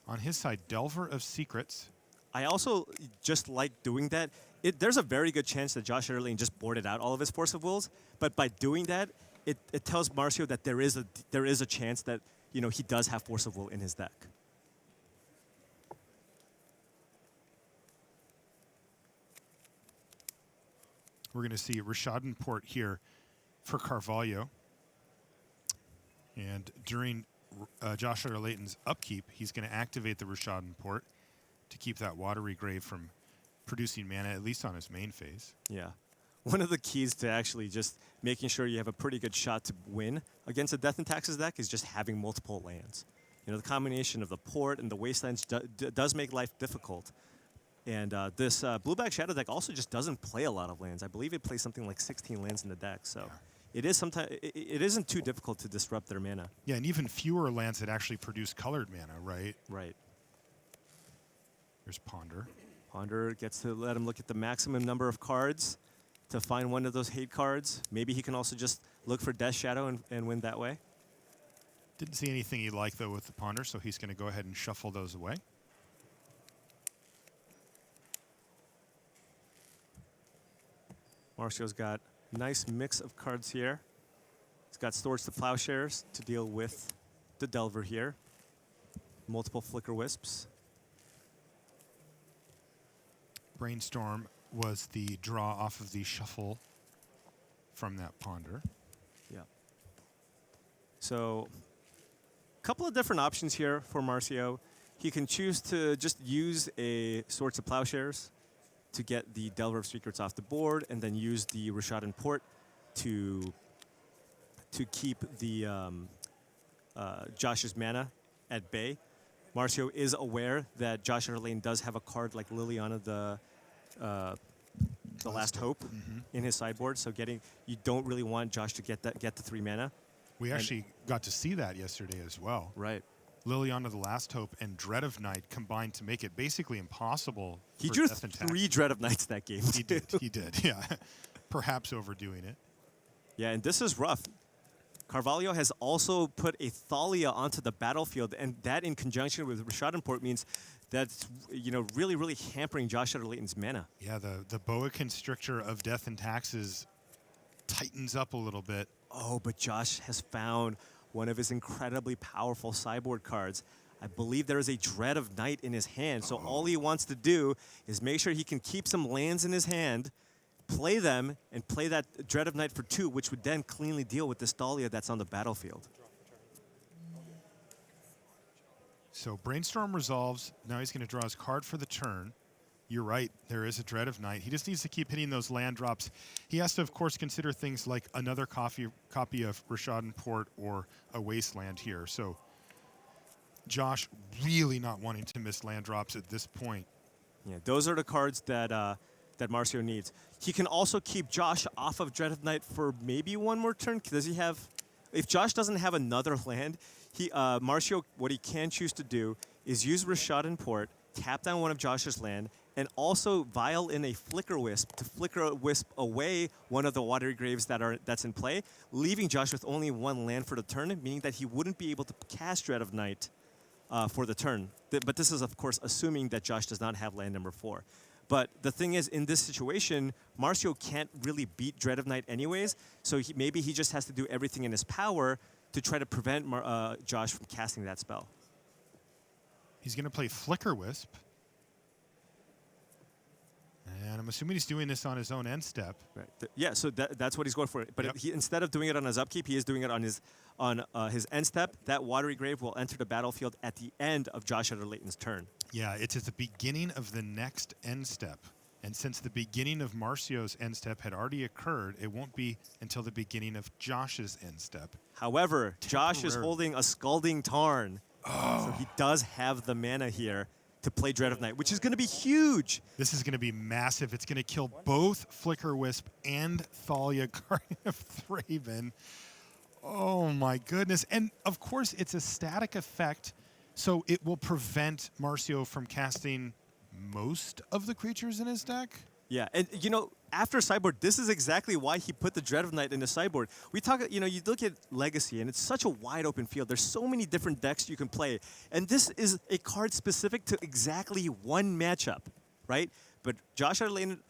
on his side, Delver of Secrets. I also just like doing that. There's a very good chance that Josh Hareruya just boarded out all of his Force of Wills, but by doing that, it tells Marcio that there is a chance that he does have Force of Will in his deck. We're going to see Rishadan Port here for Carvalho. And during Josh Utter-Leyton's upkeep, he's going to activate the Rishadan Port to keep that Watery Grave from producing mana, at least on his main phase. Yeah. One of the keys to actually just making sure you have a pretty good shot to win against a Death and Taxes deck is just having multiple lands. The combination of the port and the wastelands does make life difficult. And this Blueback Shadow deck also just doesn't play a lot of lands. I believe it plays something like 16 lands in the deck. So it isn't too difficult to disrupt their mana. Yeah, and even fewer lands that actually produce colored mana, right? Right. There's Ponder. Ponder gets to let him look at the maximum number of cards to find one of those hate cards. Maybe he can also just look for Death Shadow and win that way. Didn't see anything he liked, though, with the Ponder, so he's going to go ahead and shuffle those away. Marcio's got a nice mix of cards here. He's got Swords to Plowshares to deal with the Delver here. Multiple Flicker Wisps. Brainstorm was the draw off of the shuffle from that Ponder. Yeah. So a couple of different options here for Marcio. He can choose to just use a Swords to Plowshares to get the Delver of Secrets off the board, and then use the Rishadan Port to keep the Josh's mana at bay. Marcio is aware that Josh Utter-Leyton does have a card like Liliana the Last Hope in his sideboard, so you don't really want Josh to get the 3 mana. We actually got to see that yesterday as well. Right. Liliana the Last Hope and Dread of Night combined to make it basically impossible. He for drew Death and 3 Dread of Nights that game. He did, yeah. Perhaps overdoing it. Yeah, and this is rough. Carvalho has also put a Thalia onto the battlefield, and that in conjunction with Rishadan Port means that's really, really hampering Josh Utter-Leyton's mana. Yeah, the Boa Constrictor of Death and Taxes tightens up a little bit. Oh, but Josh has found one of his incredibly powerful sideboard cards. I believe there is a Dread of Night in his hand, so all he wants to do is make sure he can keep some lands in his hand, play them, and play that Dread of Night for 2, which would then cleanly deal with this Thalia that's on the battlefield. So Brainstorm resolves. Now he's going to draw his card for the turn. You're right, there is a Dread of Night. He just needs to keep hitting those land drops. He has to, of course, consider things like another copy of Rishadan Port or a Wasteland here. So Josh really not wanting to miss land drops at this point. Yeah, those are the cards that that Marcio needs. He can also keep Josh off of Dread of Night for maybe one more turn. Does he have... If Josh doesn't have another land, Marcio, what he can choose to do is use Rishadan Port, tap down one of Josh's land, and also vial in a Flicker Wisp to Flicker Wisp away one of the Watery Graves that's in play, leaving Josh with only 1 land for the turn, meaning that he wouldn't be able to cast Dread of Night for the turn. But this is, of course, assuming that Josh does not have land number 4. But the thing is, in this situation, Marcio can't really beat Dread of Night anyways, so maybe he just has to do everything in his power to try to prevent Josh from casting that spell. He's going to play Flicker Wisp. And I'm assuming he's doing this on his own end step. Right. Yeah, so that's what he's going for. But Yep. Instead of doing it on his upkeep, he is doing it on his end step. That Watery Grave will enter the battlefield at the end of Josh Utter-Leyton's turn. Yeah, it's at the beginning of the next end step. And since the beginning of Marcio's end step had already occurred, it won't be until the beginning of Josh's end step. However, Josh is holding a Scalding Tarn. So he does have the mana here to play Dread of Night, which is going to be huge. This is going to be massive. It's going to kill both Flicker Wisp and Thalia, Guardian of Thraben. Oh my goodness. And of course, it's a static effect, so it will prevent Marcio from casting most of the creatures in his deck. Yeah, and you know, after sideboard, this is exactly why he put the Dread of Night in the sideboard. We talk, you know, you look at Legacy, and it's such a wide open field. There's so many different decks you can play, and this is a card specific to exactly one matchup, right? But Josh Utter-Leyton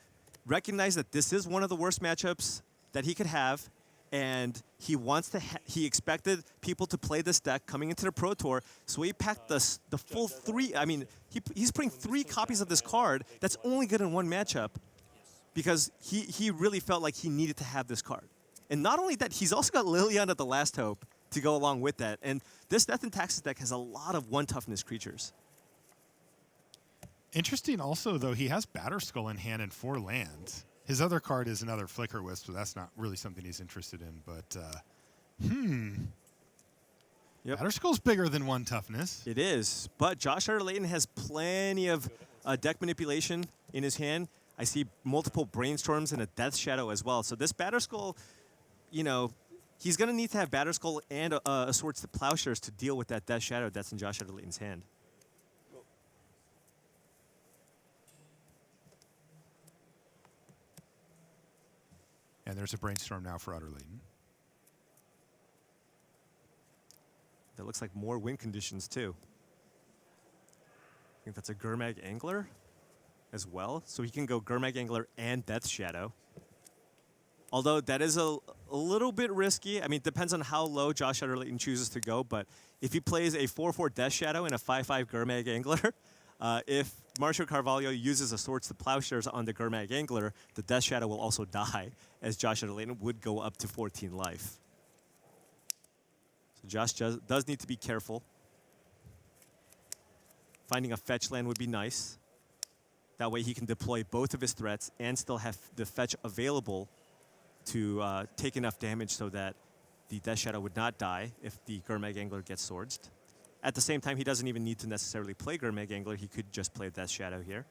recognized that this is one of the worst matchups that he could have, and he wants to. He expected people to play this deck coming into the Pro Tour, so he packed the full 3. I mean, he's putting 3 copies of this card that's only good in one matchup, because he really felt like he needed to have this card. And not only that, he's also got Liliana the Last Hope to go along with that. And this Death and Taxes deck has a lot of 1 toughness creatures. Interesting also, though, he has Batterskull in hand and 4 lands. His other card is another Flicker Wisp, so that's not really something he's interested in. But, Yep. Batterskull's bigger than 1 toughness. It is. But Josh Utter-Leyton has plenty of deck manipulation in his hand. I see multiple Brainstorms and a Death Shadow as well. So this Batterskull, you know, he's going to need to have Batterskull and a Swords to Plowshares to deal with that Death Shadow that's in Josh Utter-Leyton's hand. And there's a Brainstorm now for Utter-Leyton. That looks like more win conditions, too. I think that's a Gurmag Angler as well. So he can go Gurmag Angler and Death Shadow. Although that is a little bit risky. I mean, it depends on how low Josh Utter-Leyton chooses to go. But if he plays a 4/4 Death Shadow and a 5/5 Gurmag Angler, if Marcio Carvalho uses a Swords to Plowshares on the Gurmag Angler, the Death Shadow will also die, as Josh Utter-Leyton would go up to 14 life. So Josh does need to be careful. Finding a fetch land would be nice. That way he can deploy both of his threats and still have the fetch available to take enough damage so that the Death Shadow would not die if the Gurmag Angler gets swords. At the same time, he doesn't even need to necessarily play Gurmag Angler. He could just play Death Shadow here.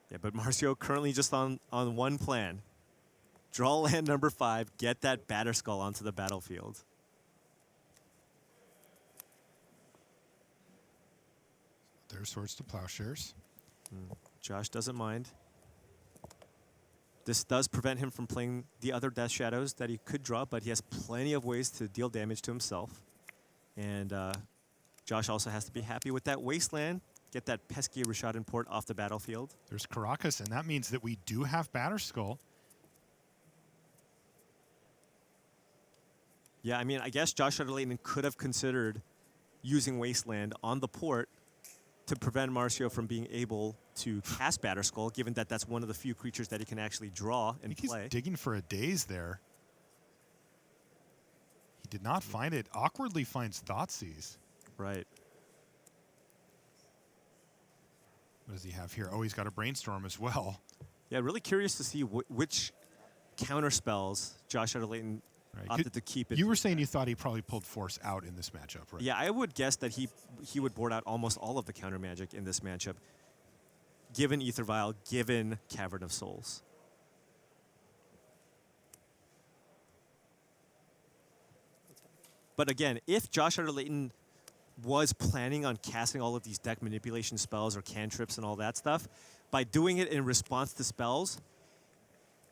Yeah, but Marcio currently just on one plan. Draw land number 5, get that Batterskull onto the battlefield. There's Swords to Plowshares. Josh doesn't mind. This does prevent him from playing the other Death Shadows that he could draw, but he has plenty of ways to deal damage to himself. And Josh also has to be happy with that Wasteland. Get that pesky Rishadan Port off the battlefield. There's Caracas, and that means that we do have Batterskull. Yeah, I mean, I guess Josh Utter-Leyton could have considered using Wasteland on the port to prevent Marcio from being able to cast Batterskull, given that that's one of the few creatures that he can actually draw and play. He's digging for a daze there. He did not find it. Awkwardly finds Thoughtseize. Right. What does he have here? Oh, he's got a Brainstorm as well. Yeah, really curious to see which counter spells Josh Utter-Leyton opted to keep it. You were saying you thought he probably pulled Force out in this matchup, right? Yeah, I would guess that he would board out almost all of the counter magic in this matchup, given Aether Vial, given Cavern of Souls. But again, if Josh Utter-Leyton was planning on casting all of these deck manipulation spells or cantrips and all that stuff, by doing it in response to spells,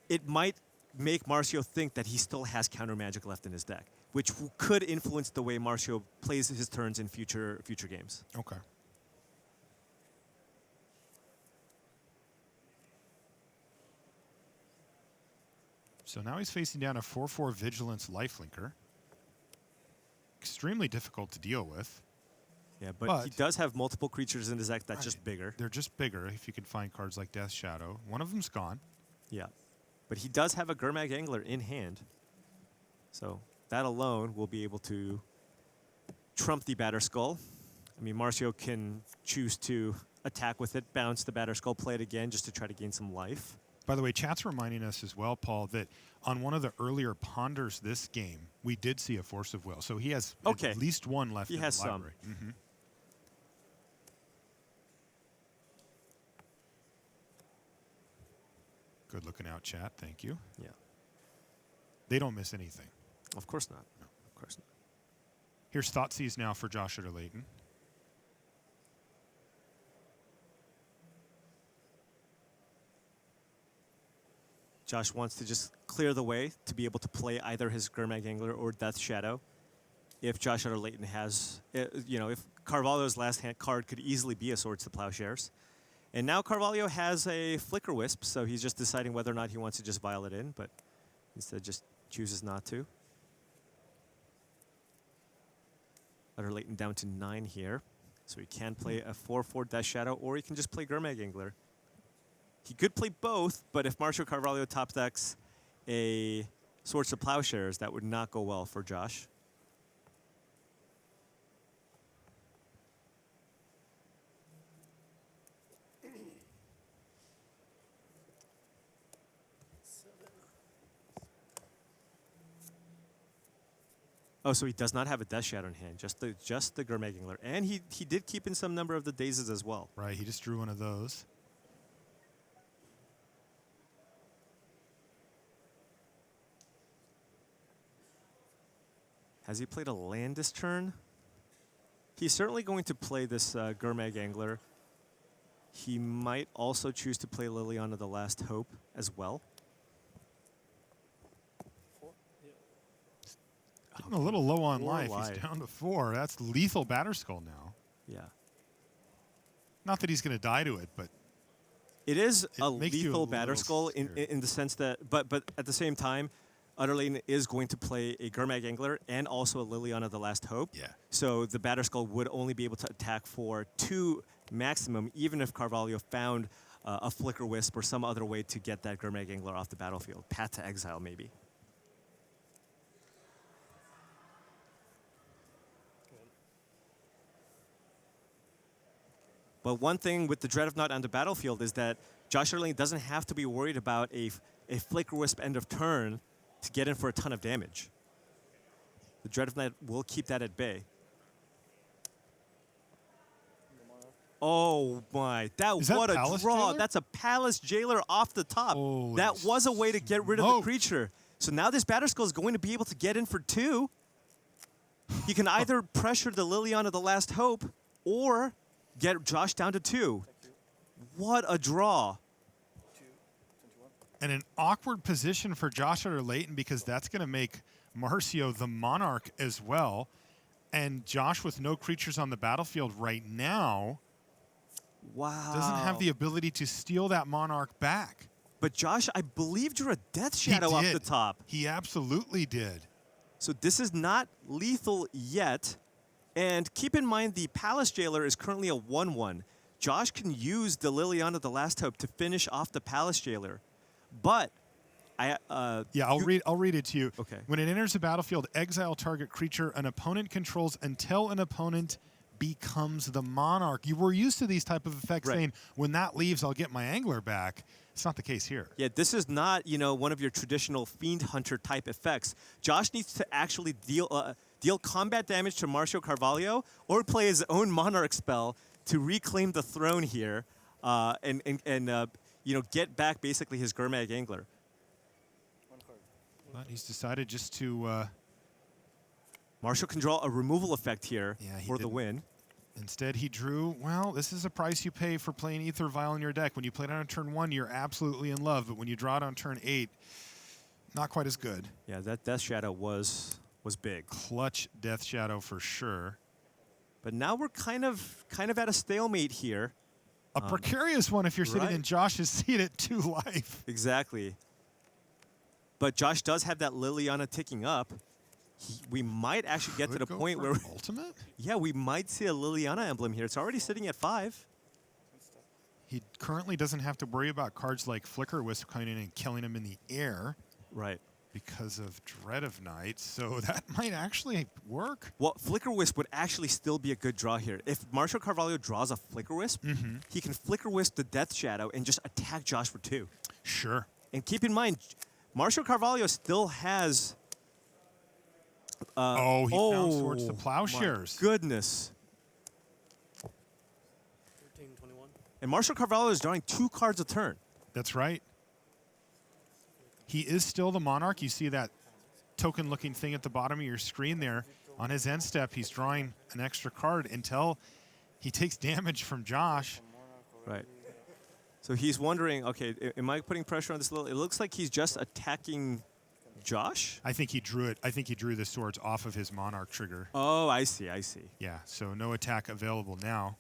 it might make Marcio think that he still has counter magic left in his deck, which could influence the way Marcio plays his turns in future games. Okay. So now he's facing down a 4/4 Vigilance Lifelinker. Extremely difficult to deal with. Yeah, but he does have multiple creatures in his deck that's just bigger. They're just bigger if you can find cards like Death Shadow. One of them's gone. Yeah. But he does have a Gurmag Angler in hand. So that alone will be able to trump the Batterskull. I mean, Marcio can choose to attack with it, bounce the Batterskull, play it again just to try to gain some life. By the way, chat's reminding us as well, Paul, that on one of the earlier ponders this game, we did see a Force of Will. So he has at least one left in the library. Mm-hmm. Good looking out, chat. Thank you. Yeah. They don't miss anything. Of course not. No. Of course not. Here's Thoughtseize now for Josh Utter-Leyton. Josh wants to just clear the way to be able to play either his Gurmag Angler or Death Shadow. If Josh Utter-Leyton has, you know, if Carvalho's last hand card could easily be a Swords to Plowshares. And now Carvalho has a Flicker Wisp, so he's just deciding whether or not he wants to just vial it in, but instead just chooses not to. Utter-Leyton down to 9 here, so he can play a 4/4 Death Shadow, or he can just play Gurmag Angler. He could play both, but if Marcio Carvalho top decks a Swords to Plowshares, that would not go well for Josh. Oh, so he does not have a Death Shadow in hand, just the Gurmag Angler. And he did keep in some number of the Dazes as well. Right, he just drew one of those. Has he played a land this turn? He's certainly going to play this Gurmag Angler. He might also choose to play Liliana the Last Hope as well. Getting a little low on 4 life. life. He's down to 4. That's lethal Batterskull now. Yeah. Not that he's going to die to it, but It is a makes you a lethal little Batterskull scared. in the sense that, but at the same time, Utter-Leyton is going to play a Gurmag Angler and also a Liliana the Last Hope. Yeah. So the Batterskull would only be able to attack for 2 maximum, even if Carvalho found a Flicker Wisp or some other way to get that Gurmag Angler off the battlefield. Path to Exile, maybe. But one thing with the Dread of Night on the battlefield is that Josh Utter-Leyton doesn't have to be worried about a Flicker Wisp end of turn to get in for a ton of damage. The Dread of Night will keep that at bay. Oh my, Is that what a Palace draw. Jailer? That's a Palace Jailer off the top. Holy That was a way to get rid of the smokes. creature. So now this Batterskull is going to be able to get in for 2. He can either pressure the Liliana the Last Hope or get Josh down to 2. What a draw. and an awkward position for Josh Utter-Leyton because that's going to make Marcio the Monarch as well. And Josh, with no creatures on the battlefield right now, Wow. doesn't have the ability to steal that Monarch back. But Josh, I believe drew a Death He Shadow off did. the top. He absolutely did. So this is not lethal yet. And keep in mind, the Palace Jailer is currently a 1/1. Josh can use the Liliana the Last Hope to finish off the Palace Jailer. But Yeah, I'll read it to you. Okay. When it enters the battlefield, exile target creature an opponent controls until an opponent becomes the Monarch. You were used to these type of effects Right. saying, when that leaves, I'll get my Angler back. It's not the case here. Yeah, this is not, one of your traditional Fiend Hunter type effects. Josh needs to actually deal combat damage to Marcio Carvalho or play his own Monarch spell to reclaim the throne here and get back basically his Gurmag Angler. But he's decided just to... Marcio can draw a removal effect here Yeah, he for the didn't. win. Instead, he drew, well, this is a price you pay for playing Ether Vial in your deck. When you play it on turn 1, you're absolutely in love. But when you draw it on turn 8, not quite as good. Yeah, that Death Shadow was big. Clutch Death Shadow for sure. But now we're kind of at a stalemate here. A precarious one if you're sitting right. in Josh's seat at 2 life. Exactly. But Josh does have that Liliana ticking up. We might actually get to the Could go point for where, ultimate? yeah, we might see a Liliana emblem here. It's already sitting at 5. He currently doesn't have to worry about cards like Flicker Wisp coming in and killing him in the air Right. because of Dread of Night, so that might actually work. Well, Flicker Wisp would actually still be a good draw here. If Marcio Carvalho draws a Flicker Wisp, he can Flicker Wisp the Death Shadow and just attack Josh for 2. Sure. And keep in mind, Marcio Carvalho still has... He found Swords to my Plowshares. goodness. 13, 21. And Marcio Carvalho is drawing 2 cards a turn. That's right. He is still the Monarch. You see that token-looking thing at the bottom of your screen there. On his end step, he's drawing an extra card until he takes damage from Josh. Right. So he's wondering, okay, am I putting pressure on this little? It looks like he's just attacking Josh. I think he drew it. I think he drew the swords off of his Monarch trigger. Oh, I see, I see. Yeah, so no attack available now.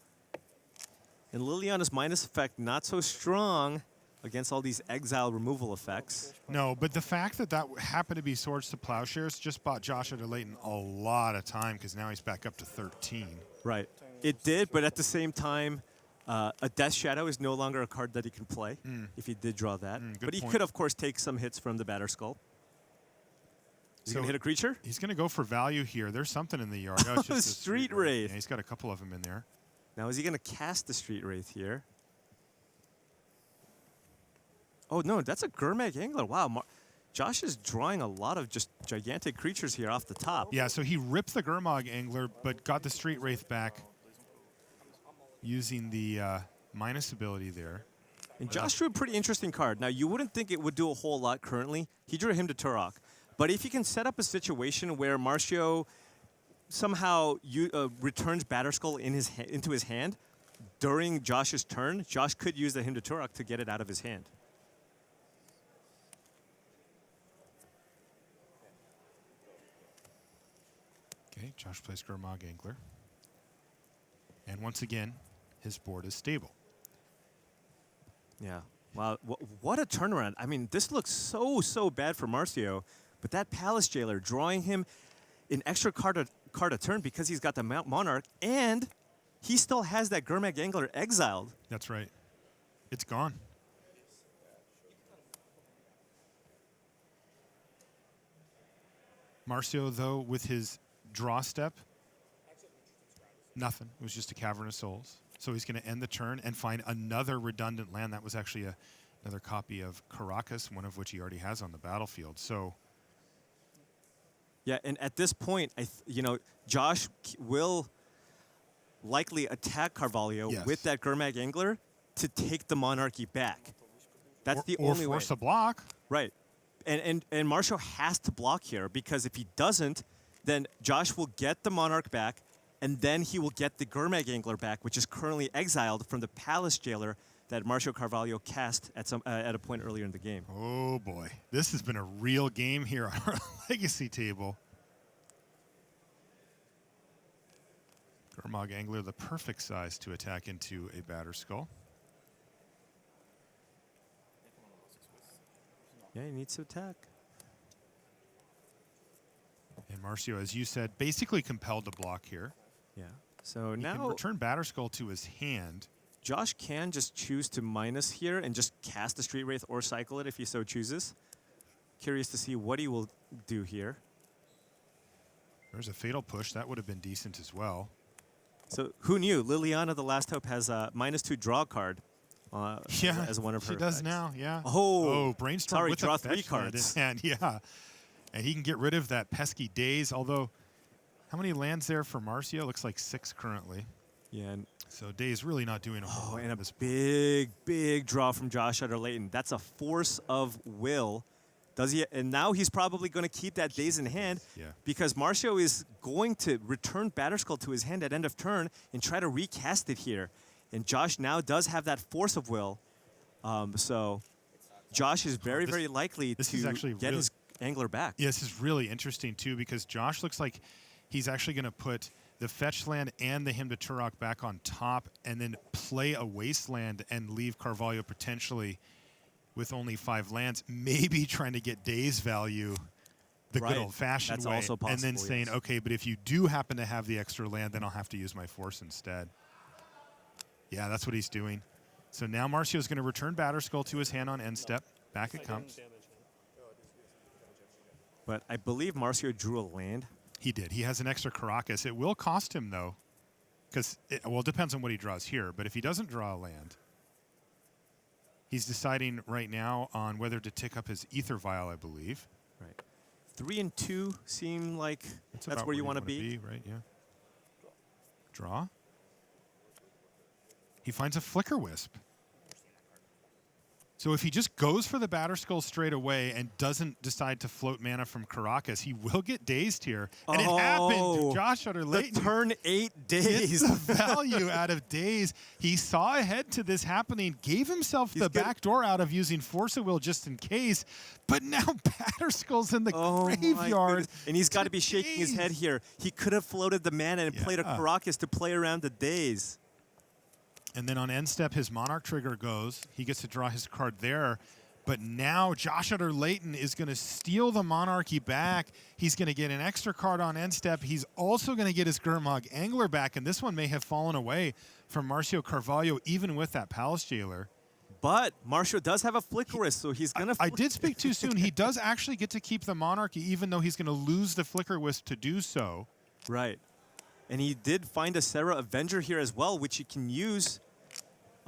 And Liliana's minus effect not so strong against all these exile removal effects. No, but the fact that that happened to be swords to plowshares just bought Josh Utter-Leyton a lot of time because now he's back up to 13. Right. It did, but at the same time, a Death Shadow is no longer a card that he can play if he did draw that. But he could, of course, take some hits from the Batter Skull. Is he going to hit a creature? He's going to go for value here. There's something in the yard. No, it's just a Street Wraith. Yeah, he's got a couple of them in there. Now, is he going to cast the Street Wraith here? Oh, no, that's a Gurmag Angler. Wow. Josh is drawing a lot of just gigantic creatures here off the top. Yeah, so he ripped the Gurmag Angler, but got the Street Wraith back using the minus ability there. And Josh drew a pretty interesting card. Now, you wouldn't think it would do a whole lot currently. He drew him to Turok. But if you can set up a situation where Marcio somehow returns Batterskull into his hand during Josh's turn, Josh could use the Hymn to Turok to get it out of his hand. Okay, Josh plays Gurmag Angler. And once again, his board is stable. Yeah. Wow, what a turnaround. I mean, this looks so bad for Marcio, but that Palace Jailer drawing him an extra card a turn because he's got the Monarch, and he still has that Gurmag Angler exiled. That's right. It's gone. Marcio, though, with his draw step, nothing. It was just a Cavern of Souls. So he's going to end the turn and find another redundant land. That was actually another copy of Caracas, one of which he already has on the battlefield. So, yeah, and at this point, Josh will likely attack Carvalho with that Gurmag Angler to take the Monarchy back. That's the only way. Or force a block. Right. And Marcio has to block here because if he doesn't, then Josh will get the Monarch back, and then he will get the Gurmag Angler back, which is currently exiled from the Palace Jailer that Marcio Carvalho cast at a point earlier in the game. Oh, boy. This has been a real game here on our legacy table. Gurmag Angler, the perfect size to attack into a Batter Skull. Yeah, he needs to attack. And Marcio, as you said, basically compelled to block here. Yeah. So He now can return Batter Skull to his hand. Josh can just choose to minus here and just cast the Street Wraith or cycle it if he so chooses. Curious to see what he will do here. There's a Fatal Push. That would have been decent as well. So who knew? Liliana, the last hope, has a -2 draw card as one of her she does effects. now, yeah. Oh, Brainstorm sorry, with draw a 3 fetch land in cards. hand, yeah. And he can get rid of that pesky Daze, although how many lands there for Marcio? Looks like 6 currently. Yeah. And So Daze really not doing a whole lot. and a big draw from Josh Utter-Leyton. That's a force of will. Does he? And now he's probably going to keep that Daze in hand because Marcio is going to return Batterskull to his hand at end of turn and try to recast it here. And Josh now does have that force of will. So Josh is very likely to get his Angler back. Yeah, this is really interesting, too, because Josh looks like he's actually going to put the fetch land and the Hymn to Turok back on top and then play a Wasteland and leave Carvalho potentially with only 5 lands, maybe trying to get Daze value the good old-fashioned way. Also possible, and then saying, okay, but if you do happen to have the extra land, then I'll have to use my force instead. Yeah, that's what he's doing. So now Marcio's going to return Batterskull to his hand on end step. Back it comes. But I believe Marcio drew a land. He did. He has an extra Caracas. It will cost him, though, because, it depends on what he draws here. But if he doesn't draw a land, he's deciding right now on whether to tick up his Ether Vial, I believe. Right. 3 and 2 seem like that's where you want to be. Right, yeah. Draw. He finds a Flicker Wisp. So if he just goes for the Batter Skull straight away and doesn't decide to float mana from Caracas, he will get dazed here. And it happened to Josh Utter-Leyton. The turn 8 daze. Gets the value out of daze. He saw ahead to this happening, gave himself the back door out of using Force of Will just in case, but now Batter Skull's in the graveyard. And he's got to be shaking his head here. He could have floated the mana and played a Caracas to play around the daze. And then on end step, his Monarch trigger goes. He gets to draw his card there. But now Josh Utter-Leyton is going to steal the Monarchy back. He's going to get an extra card on end step. He's also going to get his Gurmag Angler back. And this one may have fallen away from Marcio Carvalho, even with that Palace Jailer. But Marcio does have a Flickerist, so he's going to... I did speak too soon. He does actually get to keep the Monarchy, even though he's going to lose the Flicker Wisp to do so. Right. And he did find a Serra Avenger here as well, which he can use.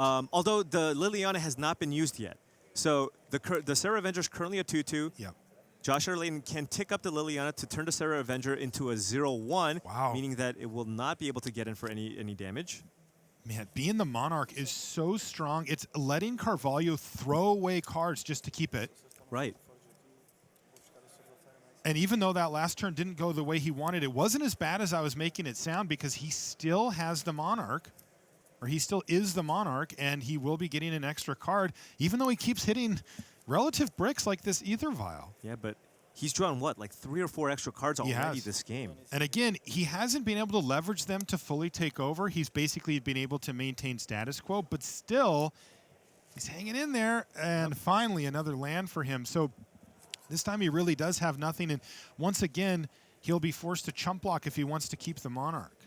Although the Liliana has not been used yet. So the Serra Avenger is currently a 2/2. Yep. Josh Utter-Leyton can tick up the Liliana to turn the Serra Avenger into a 0/1, meaning that it will not be able to get in for any damage. Man, being the Monarch is so strong. It's letting Carvalho throw away cards just to keep it. Right. And even though that last turn didn't go the way he wanted, it wasn't as bad as I was making it sound because he still has the Monarch. Or he still is the Monarch, and he will be getting an extra card, even though he keeps hitting relative bricks like this Ether Vial. Yeah, but he's drawn, what, like 3 or 4 extra cards already this game. And again, he hasn't been able to leverage them to fully take over. He's basically been able to maintain status quo, but still, he's hanging in there. And finally, another land for him. So this time he really does have nothing. And once again, he'll be forced to chump block if he wants to keep the Monarch.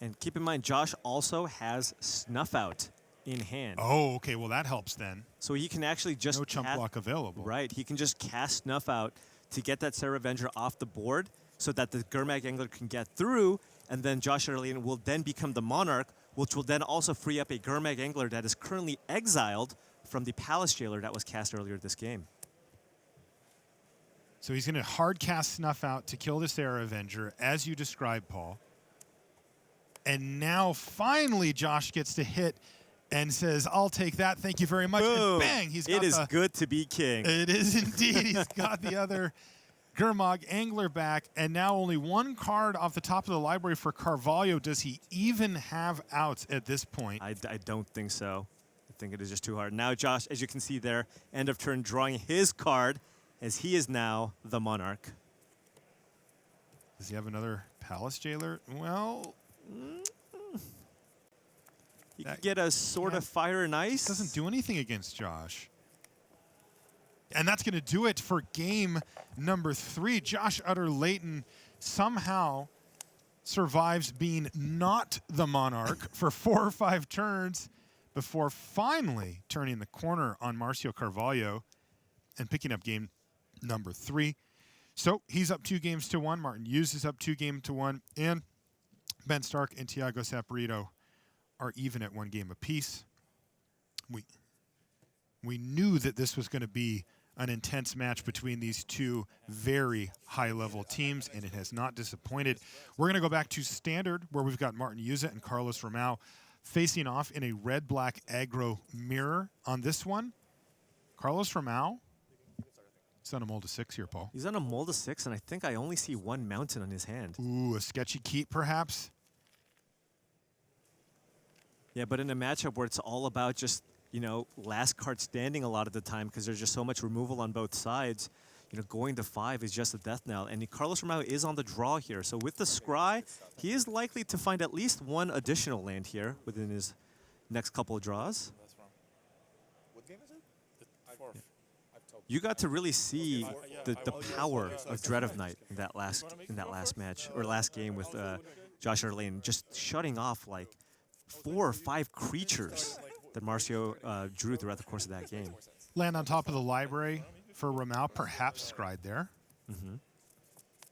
And keep in mind, Josh also has Snuff Out in hand. Oh, okay. Well, that helps then. So he can actually just... No chump block available. Right. He can just cast Snuff Out to get that Serra Avenger off the board so that the Gurmag Angler can get through, and then Josh Utter-Leyton will then become the Monarch, which will then also free up a Gurmag Angler that is currently exiled from the Palace Jailer that was cast earlier this game. So he's going to hard cast Snuff Out to kill the Serra Avenger, as you described, Paul. And now, finally, Josh gets to hit and says, I'll take that. Thank you very much. Boom. And bang, he's got It is good to be king. It is indeed. He's got the other Gurmag Angler back. And now only one card off the top of the library for Carvalho. Does he even have outs at this point? I don't think so. I think it is just too hard. Now, Josh, as you can see there, end of turn drawing his card as he is now the Monarch. Does he have another Palace Jailer? Well... You can get a Sword of Fire and Ice. Doesn't do anything against Josh. And that's going to do it for game number 3. Josh Utter-Leyton somehow survives being not the Monarch for 4 or 5 turns before finally turning the corner on Marcio Carvalho and picking up game number 3. So he's up 2-1. Martin Jůza is up 2-1. And Ben Stark and Thiago Saporito are even at 1 game apiece. We knew that this was going to be an intense match between these two very high-level teams, and it has not disappointed. We're going to go back to Standard, where we've got Martin Jůza and Carlos Romão facing off in a red-black aggro mirror on this one. Carlos Romão, he's on a mold of 6 here, Paul. He's on a mold of 6, and I think I only see 1 mountain on his hand. Ooh, a sketchy keep, perhaps? Yeah, but in a matchup where it's all about just, you know, last card standing a lot of the time because there's just so much removal on both sides, you know, going to 5 is just a death knell. And Carlos Romão is on the draw here. So with the Scry, he is likely to find at least 1 additional land here within his next couple of draws. That's wrong. What game is it? The 4th. You got to really see the power of Dread of Night in that last match, or last game with Josh Utter-Leyton, just shutting off like 4 or 5 creatures that Marcio drew throughout the course of that game. Land on top of the library for Romão, perhaps scried there.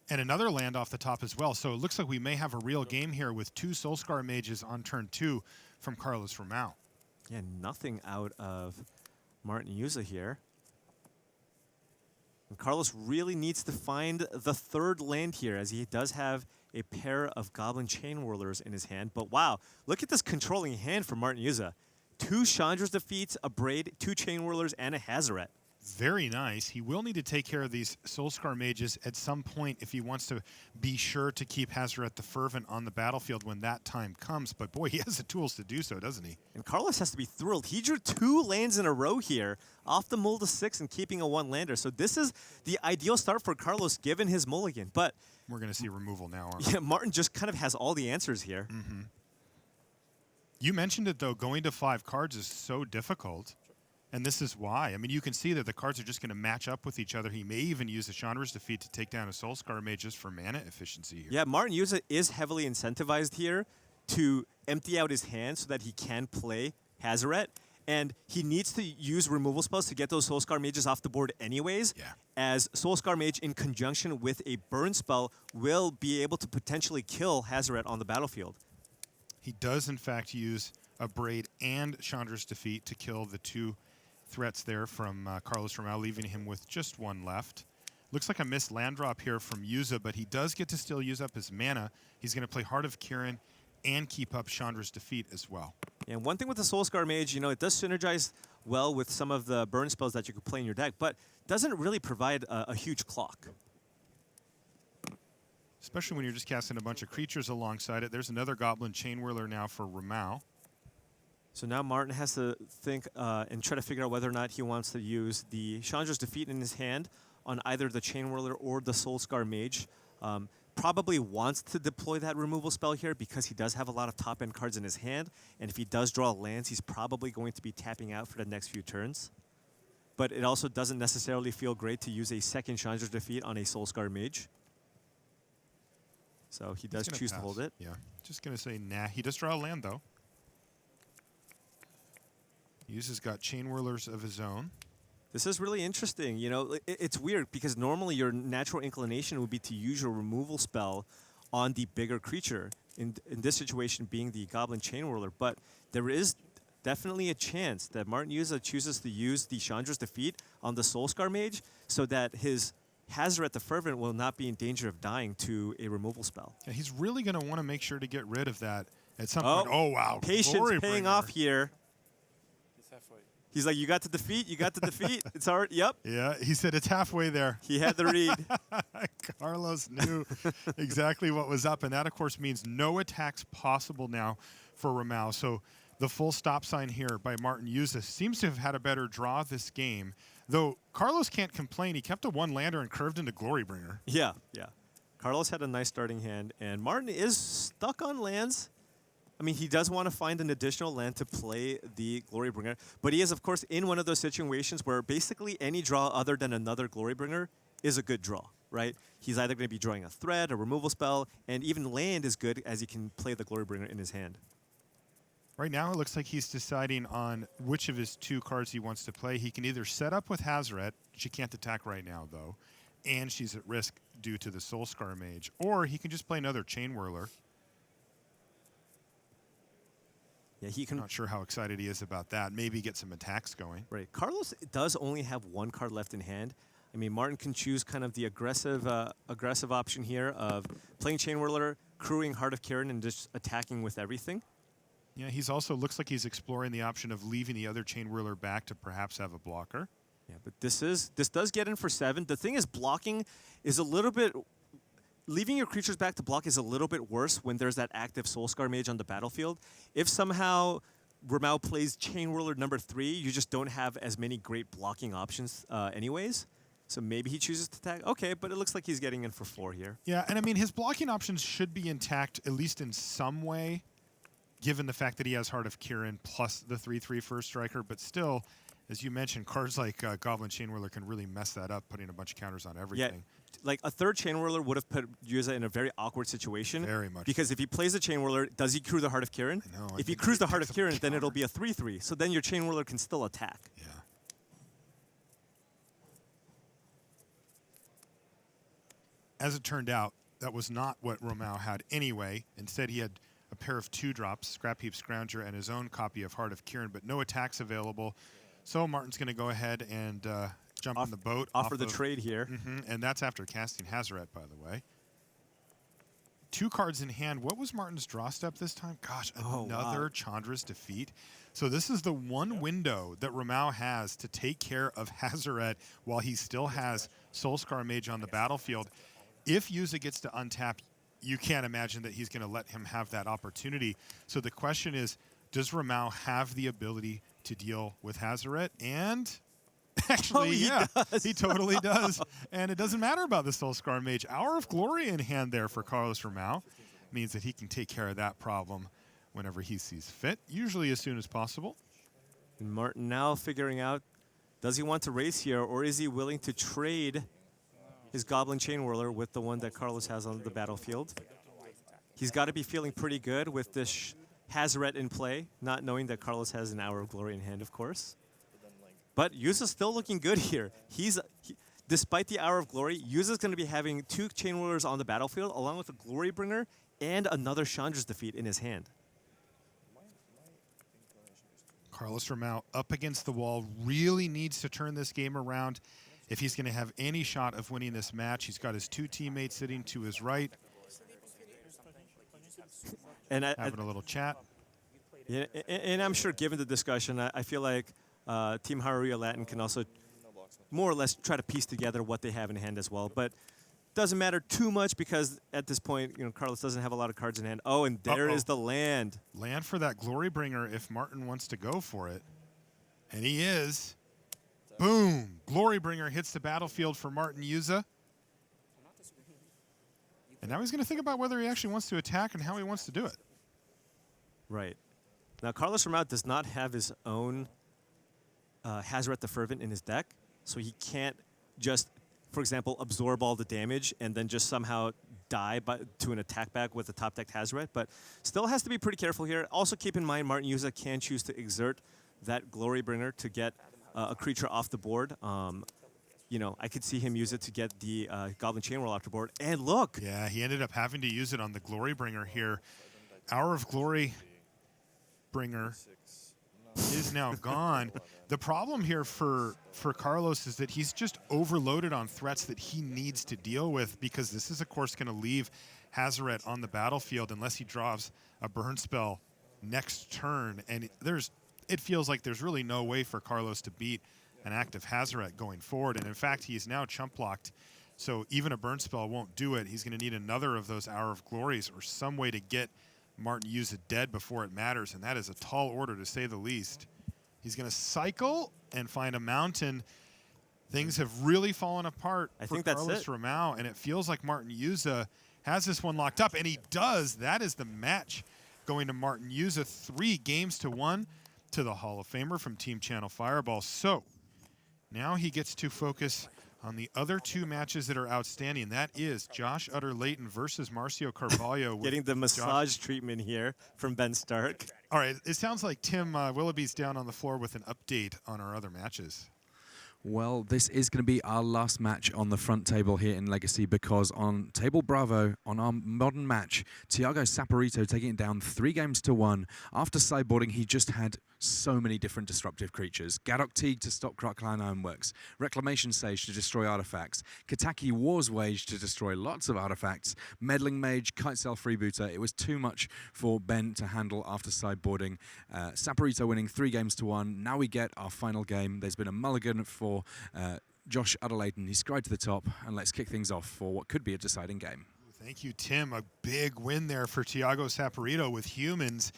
And another land off the top as well. So it looks like we may have a real game here with 2 Soulscar Mages on turn 2 from Carlos Romão. Yeah, nothing out of Martin Jůza here. And Carlos really needs to find the 3rd land here, as he does have a pair of Goblin Chain Whirlers in his hand. But wow, look at this controlling hand from Martin Jůza. 2 Chandra's defeats, a Braid, 2 Chain Whirlers, and a Hazaret. Very nice. He will need to take care of these Soulscar mages at some point if he wants to be sure to keep Hazaret the Fervent on the battlefield when that time comes. But boy, he has the tools to do so, doesn't he? And Carlos has to be thrilled. He drew 2 lands in a row here, off the mull to 6 and keeping a 1-lander. So this is the ideal start for Carlos given his mulligan. But we're going to see removal now, aren't we? yeah, Martin just kind of has all the answers here. You mentioned it, though. Going to 5 cards is so difficult. And this is why. I mean, you can see that the cards are just going to match up with each other. He may even use a Chandra's Defeat to take down a Soulscar Mage just for mana efficiency here. Yeah, Martin Jůza is heavily incentivized here to empty out his hand so that he can play Hazaret. And he needs to use removal spells to get those Soulscar Mages off the board anyways, as Soulscar Mage in conjunction with a burn spell will be able to potentially kill Hazaret on the battlefield. He does, in fact, use a Braid and Chandra's Defeat to kill the 2 threats there from Carlos Romão, leaving him with just 1 left. Looks like a missed land drop here from Jůza, but he does get to still use up his mana. He's going to play Heart of Kiran and keep up Chandra's Defeat as well. And one thing with the Soulscar Mage, you know, it does synergize well with some of the burn spells that you could play in your deck, but doesn't really provide a huge clock. Especially when you're just casting a bunch of creatures alongside it. There's another Goblin Chain Whirler now for Romão. So now Martin has to think and try to figure out whether or not he wants to use the Chandra's Defeat in his hand on either the Chain Whirler or the Soulscar Mage. Probably wants to deploy that removal spell here because he does have a lot of top-end cards in his hand, and if he does draw lands, he's probably going to be tapping out for the next few turns. But it also doesn't necessarily feel great to use a second Chandra's Defeat on a Soulscar Mage. So he does choose to hold it. Yeah, just going to say nah. He does draw a land, though. Jůza's got Chain Whirlers of his own. This is really interesting. You know, it's weird because normally your natural inclination would be to use your removal spell on the bigger creature, in this situation being the Goblin Chain Whirler. But there is definitely a chance that Martin Jůza chooses to use the Chandra's Defeat on the Soulscar Mage so that his Hazaret the Fervent will not be in danger of dying to a removal spell. Yeah, he's really going to want to make sure to get rid of that at some point. Oh, wow. Patience Glory paying bringer. off here. He's halfway. He's like, you got the defeat, you got the defeat. It's hard, yep. Yeah, he said it's halfway there. He had the read. Carlos knew exactly what was up, and that, of course, means no attacks possible now for Romão. So the full stop sign here by Martin Jůza seems to have had a better draw this game, though Carlos can't complain. He kept a 1-lander and curved into Glorybringer. Yeah, yeah. Carlos had a nice starting hand, and Martin is stuck on lands. I mean, he does want to find an additional land to play the Glorybringer, but he is, of course, in one of those situations where basically any draw other than another Glorybringer is a good draw, right? He's either going to be drawing a threat, a removal spell, and even land is good as he can play the Glorybringer in his hand. Right now, it looks like he's deciding on which of his 2 cards he wants to play. He can either set up with Hazaret, she can't attack right now, though, and she's at risk due to the Soulscar Mage, or he can just play another Chain Whirler. Yeah, he can. Not sure how excited he is about that. Maybe get some attacks going. Right. Carlos does only have 1 card left in hand. I mean, Martin can choose kind of the aggressive option here of playing Chain Whirler, crewing Heart of Kiran, and just attacking with everything. Yeah, he's also looks like he's exploring the option of leaving the other Chain Whirler back to perhaps have a blocker. Yeah, but this does get in for 7. The thing is, blocking is a little bit. Leaving your creatures back to block is a little bit worse when there's that active Soulscar Mage on the battlefield. If somehow Romão plays Chain Whirler number 3, you just don't have as many great blocking options anyways. So maybe he chooses to attack. Okay, but it looks like he's getting in for 4 here. Yeah, and I mean, his blocking options should be intact, at least in some way, given the fact that he has Heart of Kiran plus the 3/3 first striker. But still, as you mentioned, cards like Goblin Chain Whirler can really mess that up, putting a bunch of counters on everything. Yeah. Like a 3rd Chain Whirler would have put Jůza in a very awkward situation. Very much. Because if he plays the Chain Whirler, does he crew the Heart of Kiran? No, if he crews the Heart of Kiran, then it'll be a 3/3. So then your Chain Whirler can still attack. Yeah. As it turned out, that was not what Romão had anyway. Instead, he had a pair of 2-drops, Scrap Heap Scrounger, and his own copy of Heart of Kiran, but no attacks available. So Martin's going to go ahead and jump on the boat. Offer the trade here. And that's after casting Hazaret, by the way. 2 cards in hand. What was Martin's draw step this time? Gosh, another Chandra's defeat. So this is the one window that Romão has to take care of Hareruya while he still has Soulscar Mage on the battlefield. If Jůza gets to untap, you can't imagine that he's going to let him have that opportunity. So the question is, does Romão have the ability to deal with Hareruya? And actually, he totally does. And it doesn't matter about the Soulscar Mage. Hour of Glory in hand there for Carlos Romão means that he can take care of that problem whenever he sees fit, usually as soon as possible. And Martin now figuring out, does he want to race here, or is he willing to trade his Goblin Chain Whirler with the one that Carlos has on the battlefield? He's got to be feeling pretty good with this Hareruya in play, not knowing that Carlos has an Hour of Glory in hand, of course. But Jůza's still looking good here. Despite the Hour of Glory, Jůza's going to be having 2 Chain Whirlers on the battlefield, along with a Glory Bringer and another Chandra's defeat in his hand. Carlos Romão up against the wall, really needs to turn this game around if he's going to have any shot of winning this match. He's got his 2 teammates sitting to his right, and having a little chat. Yeah, and I'm sure given the discussion, I feel like Team Hareruya Latin can also more or less try to piece together what they have in hand as well. But doesn't matter too much because at this point, Carlos doesn't have a lot of cards in hand. Oh, and there is the land. Land for that Glory Bringer if Martin wants to go for it. And he is. Boom. Glory Bringer hits the battlefield for Martin Jůza. And now he's going to think about whether he actually wants to attack and how he wants to do it. Right. Now, Carlos Romão does not have his own Hareruya the Fervent in his deck, so he can't just, for example, absorb all the damage and then just somehow die to an attack back with the top decked Hareruya, but still has to be pretty careful here. Also keep in mind, Martin Jůza can choose to exert that Glory Bringer to get a creature off the board. I could see him use it to get the Goblin Chain Whirl off the board. And look! Yeah, he ended up having to use it on the Glory Bringer here. Hour of Glory Bringer is now gone. The problem here for Carlos is that he's just overloaded on threats that he needs to deal with, because this is, of course, going to leave Hareruya on the battlefield unless he draws a burn spell next turn. And it feels like there's really no way for Carlos to beat an active Hareruya going forward. And in fact, he's now chump blocked. So even a burn spell won't do it. He's going to need another of those Hour of Glories or some way to get Martin Jůza dead before it matters. And that is a tall order, to say the least. He's going to cycle and find a mountain. Things have really fallen apart for Carlos Romão, and it feels like Martin Jůza has this one locked up, and he does. That is the match going to Martin Jůza, 3-1 to the Hall of Famer from Team Channel Fireball. So now he gets to focus on the other 2 matches that are outstanding. That is Josh Utter-Leyton versus Marcio Carvalho. Getting the massage treatment here from Ben Stark. All right, it sounds like Tim Willoughby's down on the floor with an update on our other matches. Well, this is going to be our last match on the front table here in Legacy, because on Table Bravo, on our modern match, Thiago Saporito taking it down 3-1. After sideboarding, he just had so many different disruptive creatures. Gadok Teague to stop Clan Ironworks, Reclamation Sage to destroy artifacts, Kataki War's Wage to destroy lots of artifacts, Meddling Mage, Kitesail Freebooter. It was too much for Ben to handle after sideboarding. Saporito winning 3-1. Now we get our final game. There's been a mulligan for Josh Utter-Leyton. He's scried to the top, and let's kick things off for what could be a deciding game. Thank you, Tim. A big win there for Thiago Saporito, with humans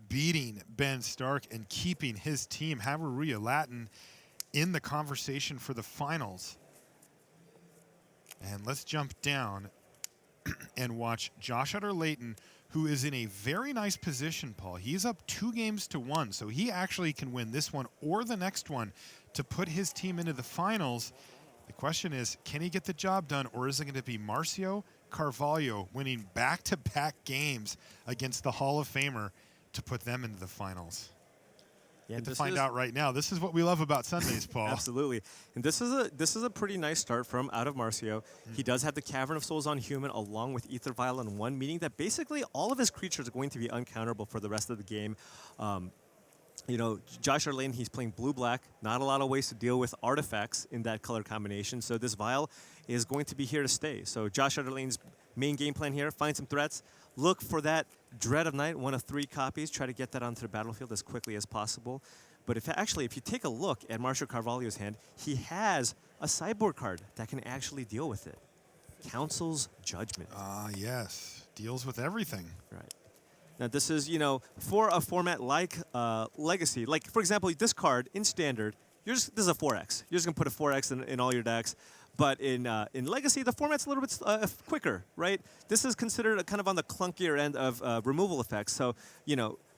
beating Ben Stark and keeping his team, Hareruya Latin, in the conversation for the finals. And let's jump down and watch Josh Utter-Leyton, who is in a very nice position, Paul. He's up 2-1, so he actually can win this one or the next one to put his team into the finals. The question is, can he get the job done, or is it going to be Marcio Carvalho winning back-to-back games against the Hall of Famer to put them into the finals? Yeah, Get to find out right now. This is what we love about Sundays, Paul. Absolutely. And this is a pretty nice start from out of Marcio. He does have the Cavern of Souls on human along with Ether Vial on 1, meaning that basically all of his creatures are going to be uncounterable for the rest of the game. Josh Utter-Leyton, he's playing blue-black. Not a lot of ways to deal with artifacts in that color combination. So this Vial is going to be here to stay. So Josh Utter-Leyton's main game plan here, find some threats, look for that Dread of Night, one of 3 copies, try to get that onto the battlefield as quickly as possible. But if you take a look at Marcio Carvalho's hand, he has a sideboard card that can actually deal with it. Council's Judgment. Yes. Deals with everything. Right. Now this is, for a format like Legacy, like for example, this card in Standard, this is a 4X. You're just gonna put a 4X in all your decks. But in Legacy, the format's a little bit quicker, right? This is considered kind of on the clunkier end of removal effects. So,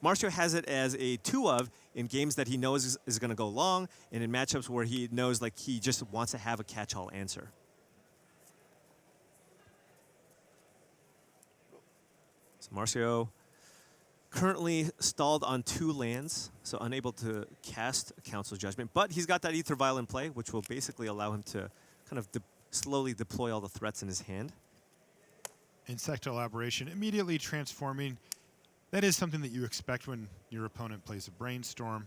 Marcio has it as a 2-of in games that he knows is going to go long, and in matchups where he knows like he just wants to have a catch-all answer. So Marcio currently stalled on 2 lands, so unable to cast Council's Judgment. But he's got that Aether Vial in play, which will basically allow him to kind of slowly deploy all the threats in his hand. Insect Elaboration, immediately transforming. That is something that you expect when your opponent plays a Brainstorm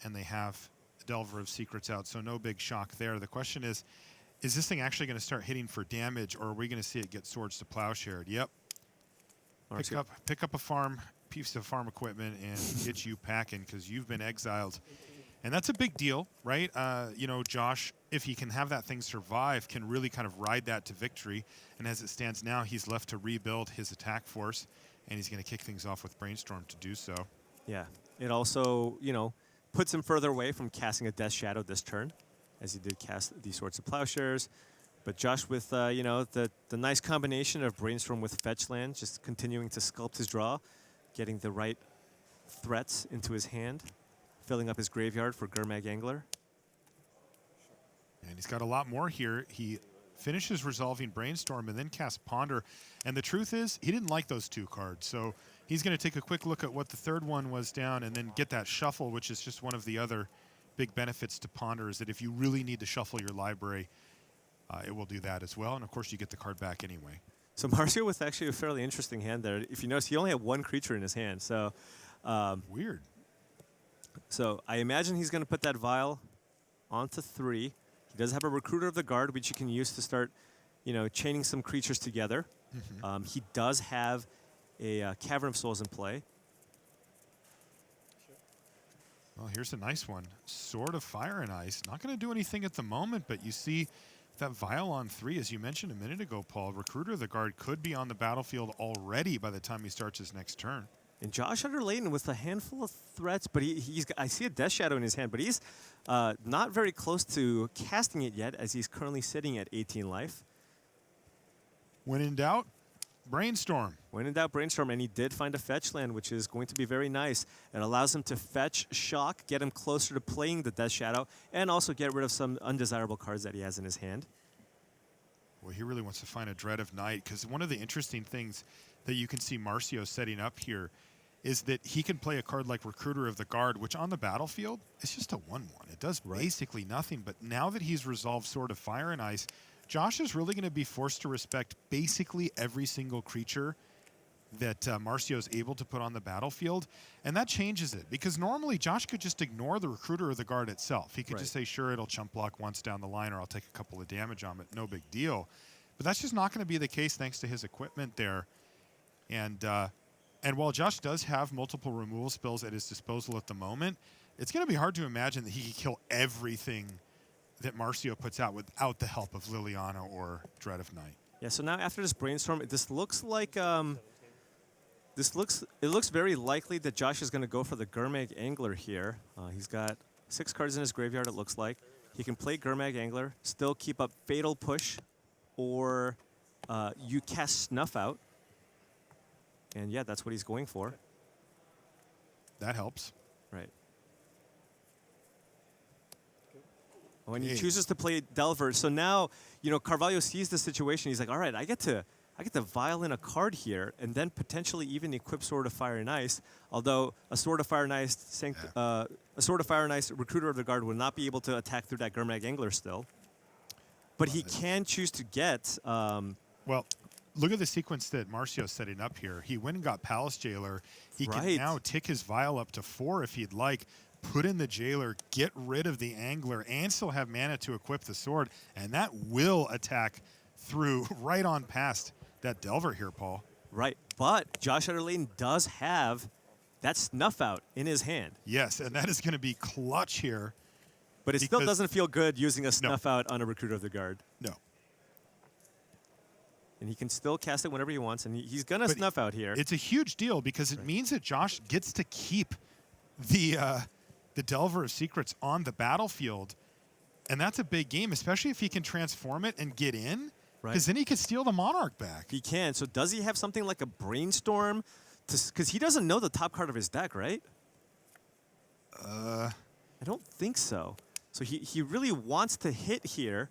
and they have a Delver of Secrets out, so no big shock there. The question is this thing actually going to start hitting for damage, or are we going to see it get Swords to Plowshare? Yep. Pick up a piece of farm equipment and get you packing because you've been exiled. And that's a big deal, right? Josh, if he can have that thing survive, can really kind of ride that to victory. And as it stands now, he's left to rebuild his attack force, and he's going to kick things off with Brainstorm to do so. Yeah. It also, puts him further away from casting a Death Shadow this turn, as he did cast these Swords of Plowshares. But Josh with, the nice combination of Brainstorm with Fetch Land, just continuing to sculpt his draw, getting the right threats into his hand, filling up his graveyard for Gurmag Angler. And he's got a lot more here. He finishes resolving Brainstorm and then casts Ponder. And the truth is, he didn't like those 2 cards. So he's going to take a quick look at what the 3rd one was down and then get that shuffle, which is just one of the other big benefits to Ponder, is that if you really need to shuffle your library, it will do that as well. And of course, you get the card back anyway. So Marcio with actually a fairly interesting hand there. If you notice, he only had 1 creature in his hand. So weird. So I imagine he's going to put that Vial onto 3. He does have a Recruiter of the Guard, which you can use to start, chaining some creatures together. Mm-hmm. He does have a Cavern of Souls in play. Well, here's a nice one. Sword of Fire and Ice. Not going to do anything at the moment, but you see that Vial on 3, as you mentioned a minute ago, Paul. Recruiter of the Guard could be on the battlefield already by the time he starts his next turn. And Josh Utter-Leyton with a handful of threats, but I see a Death Shadow in his hand, but he's not very close to casting it yet, as he's currently sitting at 18 life. When in doubt, Brainstorm. When in doubt, Brainstorm, and he did find a fetch land, which is going to be very nice. It allows him to fetch Shock, get him closer to playing the Death Shadow, and also get rid of some undesirable cards that he has in his hand. Well, he really wants to find a Dread of Night, because one of the interesting things that you can see Marcio setting up here is that he can play a card like Recruiter of the Guard, which on the battlefield is just a 1/1. It does basically nothing, but now that he's resolved Sword of Fire and Ice, Josh is really going to be forced to respect basically every single creature that Marcio is able to put on the battlefield, and that changes it, because normally Josh could just ignore the Recruiter of the Guard itself. He could just say, sure, it'll chump block once down the line, or I'll take a couple of damage on it, no big deal. But that's just not going to be the case thanks to his equipment there. And while Josh does have multiple removal spells at his disposal at the moment, it's going to be hard to imagine that he can kill everything that Marcio puts out without the help of Liliana or Dread of Night. Yeah, so now after this Brainstorm, this looks like it looks very likely that Josh is going to go for the Gurmag Angler here. He's got 6 cards in his graveyard, it looks like. He can play Gurmag Angler, still keep up Fatal Push, or you cast Snuff out. And yeah, that's what he's going for. That helps. Right. When he chooses to play Delver, so now, Carvalho sees the situation. He's like, all right, I get to vial in a card here, and then potentially even equip Sword of Fire and Ice. Although a Sword of Fire and Ice, Recruiter of the Guard will not be able to attack through that Gurmag Angler still. But he can choose to get. Well, look at the sequence that Marcio's setting up here. He went and got Palace Jailer. He can now tick his vial up to 4 if he'd like. Put in the Jailer, get rid of the Angler, and still have mana to equip the sword, and that will attack through right on past that Delver here, Paul. Right, but Josh Utter-Leyton does have that snuff out in his hand. Yes, and that is going to be clutch here. But it still doesn't feel good using a snuff out on a recruiter of the guard. No. And he can still cast it whenever he wants, and he's going to snuff out here. It's a huge deal because it means that Josh gets to keep the Delver of Secrets on the battlefield. And that's a big game, especially if he can transform it and get in. Because then he could steal the Monarch back. He can. So does he have something like a Brainstorm? Because he doesn't know the top card of his deck, right? I don't think so. So he really wants to hit here.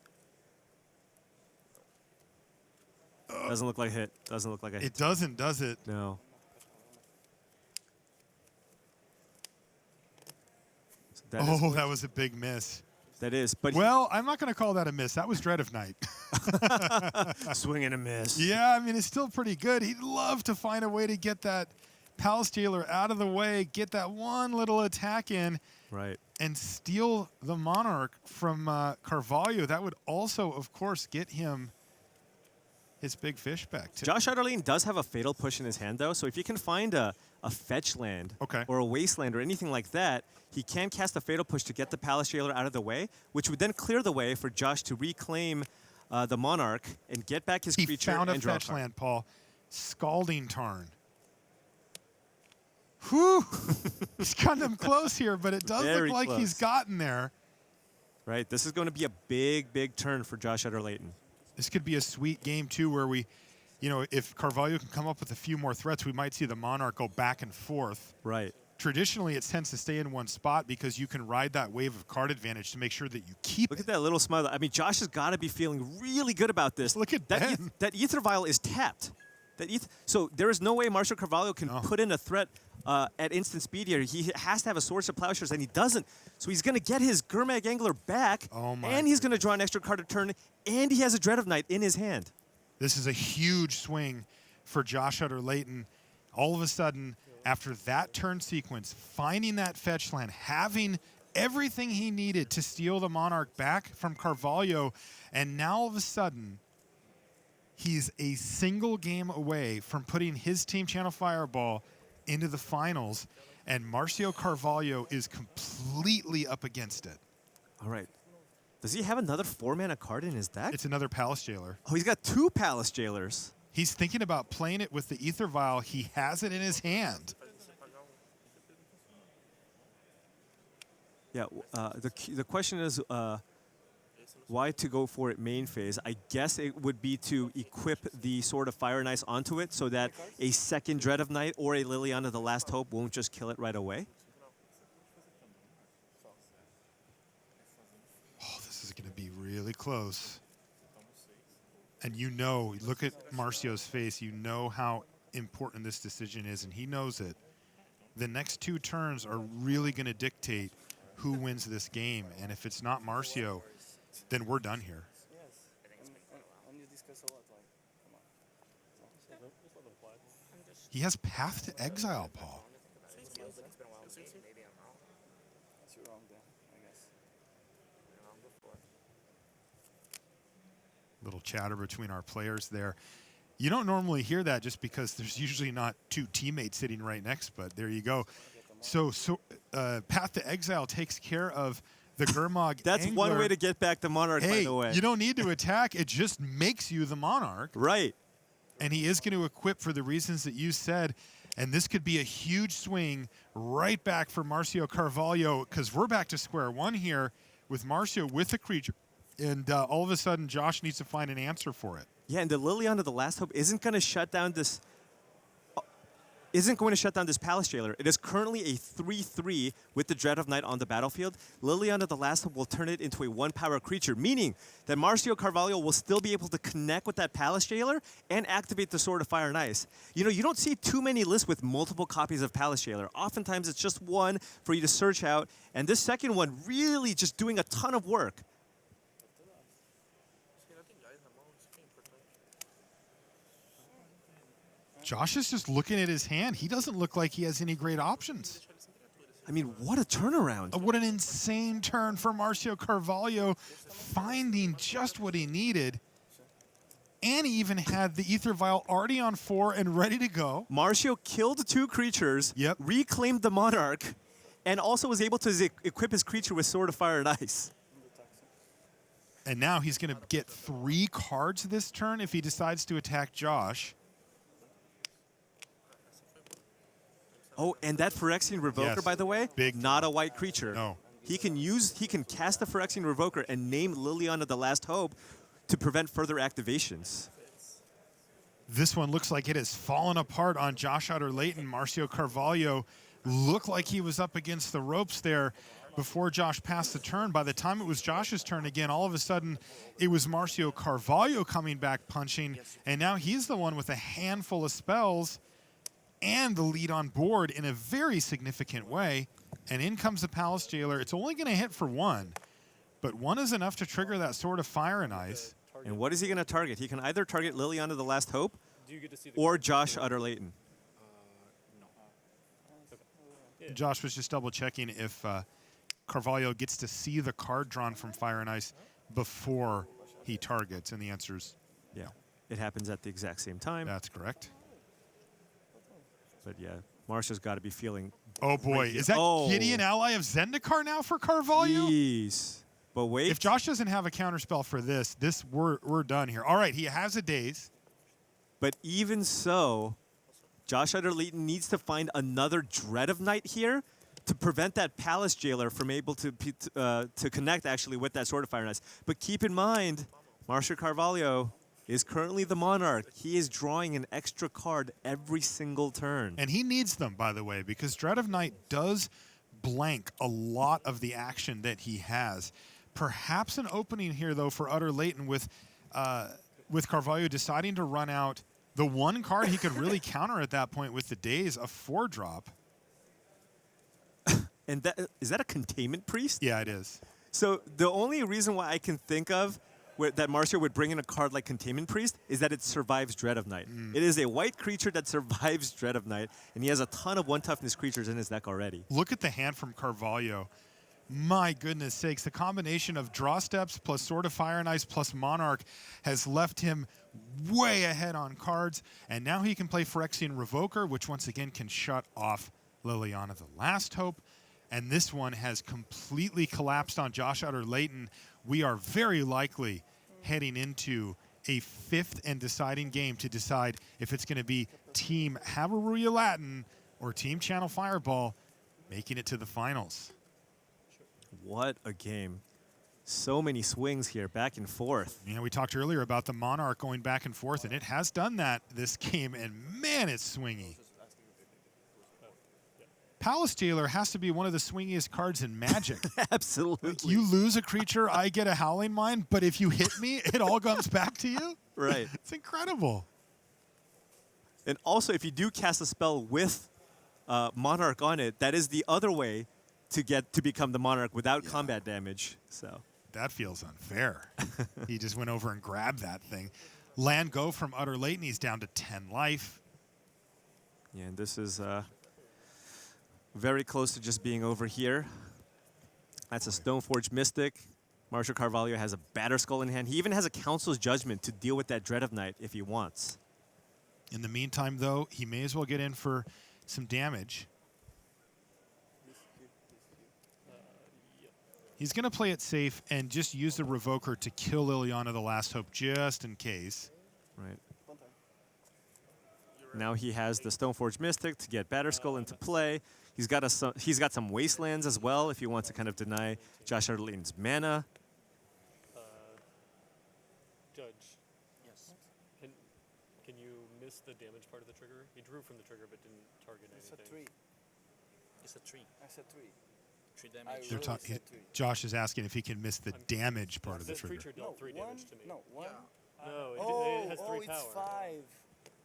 Doesn't look like a hit. Doesn't look like a hit. It doesn't, does it? No. So that was a big miss. That is. But well, I'm not going to call that a miss. That was Dread of Night. Swing and a miss. Yeah, I mean, it's still pretty good. He'd love to find a way to get that Palace Jailer out of the way, get that one little attack in, right, and steal the Monarch from Carvalho. That would also, of course, get him his big fish back, too. Josh Utter-Leyton does have a Fatal Push in his hand, though, so if you can find a fetch land or a wasteland or anything like that, he can cast a Fatal Push to get the Palace Jailer out of the way, which would then clear the way for Josh to reclaim the Monarch and get back his creature He found a and draw fetch card. land, Paul. Scalding Tarn. Whew! He's gotten him close here, but it does Very look like close. he's gotten there. Right, this is going to be a big, big turn for Josh Utter-Leyton. This could be a sweet game, too, where we, you know, if Carvalho can come up with a few more threats, we might see the Monarch go back and forth. Right. Traditionally, it tends to stay in one spot because you can ride that wave of card advantage to make sure that you keep Look at that little smile. I mean, Josh has got to be feeling really good about this. Look at that. Ben. That Ether Vial is tapped. So there is no way Marcio Carvalho can put in a threat at instant speed here. He has to have a Swords to Plowshares, and he doesn't. So he's going to get his Gurmag Angler back, and he's going to draw an extra card a turn, and he has a Dread of Night in his hand. This is a huge swing for Josh Utter-Leyton. All of a sudden, after that turn sequence, finding that fetch land, having everything he needed to steal the Monarch back from Carvalho, and now all of a sudden, he's a single game away from putting his Team Channel Fireball into the finals, and Marcio Carvalho is completely up against it. All right. Does he have another 4-mana card in his deck? It's another Palace Jailer. Oh, he's got 2 Palace Jailers. He's thinking about playing it with the Ether Vial. He has it in his hand. Yeah, the question is why to go for it main phase. I guess it would be to equip the Sword of Fire and Ice onto it so that a second Dread of Night or a Liliana the Last Hope won't just kill it right away. Oh, this is going to be really close. And you know, look at Marcio's face. You know how important this decision is, and he knows it. The next 2 turns are really going to dictate who wins this game. And if it's not Marcio, then we're done here. He has Path to Exile, Paul. Little chatter between our players there. You don't normally hear that just because there's usually not 2 teammates sitting right next, but there you go. So Path to Exile takes care of the Gurmag That's Angler. one way to get back the Monarch, by the way. You don't need to attack. It just makes you the Monarch. Right. And he is going to equip for the reasons that you said. And this could be a huge swing right back for Marcio Carvalho because we're back to square one here with Marcio with the creature. And all of a sudden, Josh needs to find an answer for it. Yeah, and the Liliana the Last Hope isn't going to shut down this Palace Jailer. It is currently a 3/3 with the Dread of Night on the battlefield. Liliana the Last Hope will turn it into a 1-power creature, meaning that Marcio Carvalho will still be able to connect with that Palace Jailer and activate the Sword of Fire and Ice. You know, you don't see too many lists with multiple copies of Palace Jailer. Oftentimes, it's just one for you to search out, and this second one really just doing a ton of work. Josh is just looking at his hand. He doesn't look like he has any great options. I mean, what a turnaround. What an insane turn for Marcio Carvalho, finding just what he needed. And he even had the Ether Vial already on 4 and ready to go. Marcio killed 2 creatures, Yep. reclaimed the Monarch, and also was able to equip his creature with Sword of Fire and Ice. And now he's going to get 3 cards this turn if he decides to attack Josh. Oh, and that Phyrexian Revoker, Yes. by the way, Big. not a white creature. No. He can cast the Phyrexian Revoker and name Liliana the Last Hope to prevent further activations. This one looks like it has fallen apart on Josh Utter-Leyton. Marcio Carvalho looked like he was up against the ropes there before Josh passed the turn. By the time it was Josh's turn again, all of a sudden it was Marcio Carvalho coming back punching, and now he's the one with a handful of spells and the lead on board in a very significant way. And in comes the Palace Jailer. It's only going to hit for 1, but 1 is enough to trigger that Sword of Fire and Ice. And what is he going to target? He can either target Liliana the Last Hope Do you get to see the or Josh Utter-Leyton. Josh was just double checking if Carvalho gets to see the card drawn from Fire and Ice before he targets, and the answer is Yeah, it happens at the exact same time. that's correct. But yeah, Marcio's got to be feeling. Oh boy, is that Oh. Gideon ally of Zendikar now for Carvalho? Jeez. But wait. If Josh doesn't have a counterspell for this, we're done here. All right, he has a daze. But even so, Josh Utter-Leyton needs to find another Dread of Night here to prevent that Palace Jailer from able to connect actually with that Sword of Fire and Ice. But keep in mind, Marcio Carvalho is currently the Monarch. He is drawing an extra card every single turn. And he needs them, by the way, because Dread of Night does blank a lot of the action that he has. Perhaps an opening here, though, for Utter-Leyton with Carvalho deciding to run out the one card he could really counter at that point with the daze, a 4-drop. And is that a Containment Priest? Yeah, it is. So the only reason why I can think of that Marcio would bring in a card like Containment Priest is that it survives Dread of Night. It is a white creature that survives Dread of Night, and he has a ton of 1-toughness creatures in his deck already. Look at the hand from Carvalho. My goodness sakes, the combination of draw steps plus Sword of Fire and Ice plus Monarch has left him way ahead on cards, and now he can play Phyrexian Revoker, which once again can shut off Liliana the Last Hope. And this one has completely collapsed on Josh Utter-Leyton. We are very likely heading into a 5th and deciding game to decide if it's going to be Team Hareruya Latin or Team Channel Fireball making it to the finals. What a game. So many swings here, back and forth. Yeah, we talked earlier about the Monarch going back and forth, and it has done that this game, and man, it's swingy. Palace Jailer has to be one of the swingiest cards in Magic. Absolutely. You lose a creature, I get a Howling Mine, but if you hit me, it all comes back to you? Right. It's incredible. And also, if you do cast a spell with Monarch on it, that is the other way to become the Monarch without combat damage. So that feels unfair. He just went over and grabbed that thing. Land go from Utter-Leyton, he's down to 10 life. Yeah, and this is very close to just being over here. That's a Stoneforge Mystic. Marcio Carvalho has a Batterskull in hand. He even has a Council's Judgment to deal with that Dread of Night if he wants. In the meantime, though, he may as well get in for some damage. He's going to play it safe and just use the Revoker to kill Liliana the Last Hope just in case. Right. Now he has the Stoneforge Mystic to get Batterskull into play. He's got some Wastelands as well if you want to kind of deny Josh Utter-Leyton's mana. Judge. Yes. Can you miss the damage part of the trigger? He drew from the trigger but didn't target anything. It's a 3. It's a 3. I said 3. 3 damage. They're Josh is asking if he can miss the damage part of the This trigger. creature dealt 3 damage to me. No, 1. No, it has 3 power. It's 5.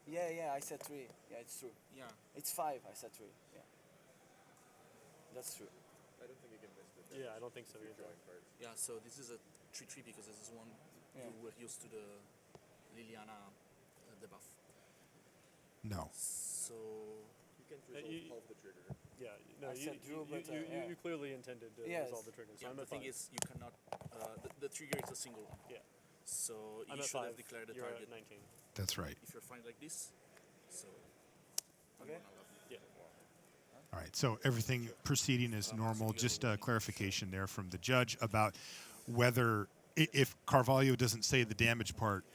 Yeah, I said 3. Yeah, it's true. Yeah. It's 5, I said 3. Yeah. That's true. Yeah, I don't think so either. Yeah, so this is a 3-3 because this is one you were used to the Liliana debuff. No. So Yeah, no, I said drew, but, you clearly intended to Yes. resolve the trigger. So yeah, I'm the at thing 5. is you cannot. The trigger is a single one. Yeah. So I'm you at should 5. have declared the You're target. at 19. That's right. If you're fine like this, so Okay. Yeah. All right, so everything proceeding as normal. Just a clarification there from the judge about whether, if Carvalho doesn't say the damage part,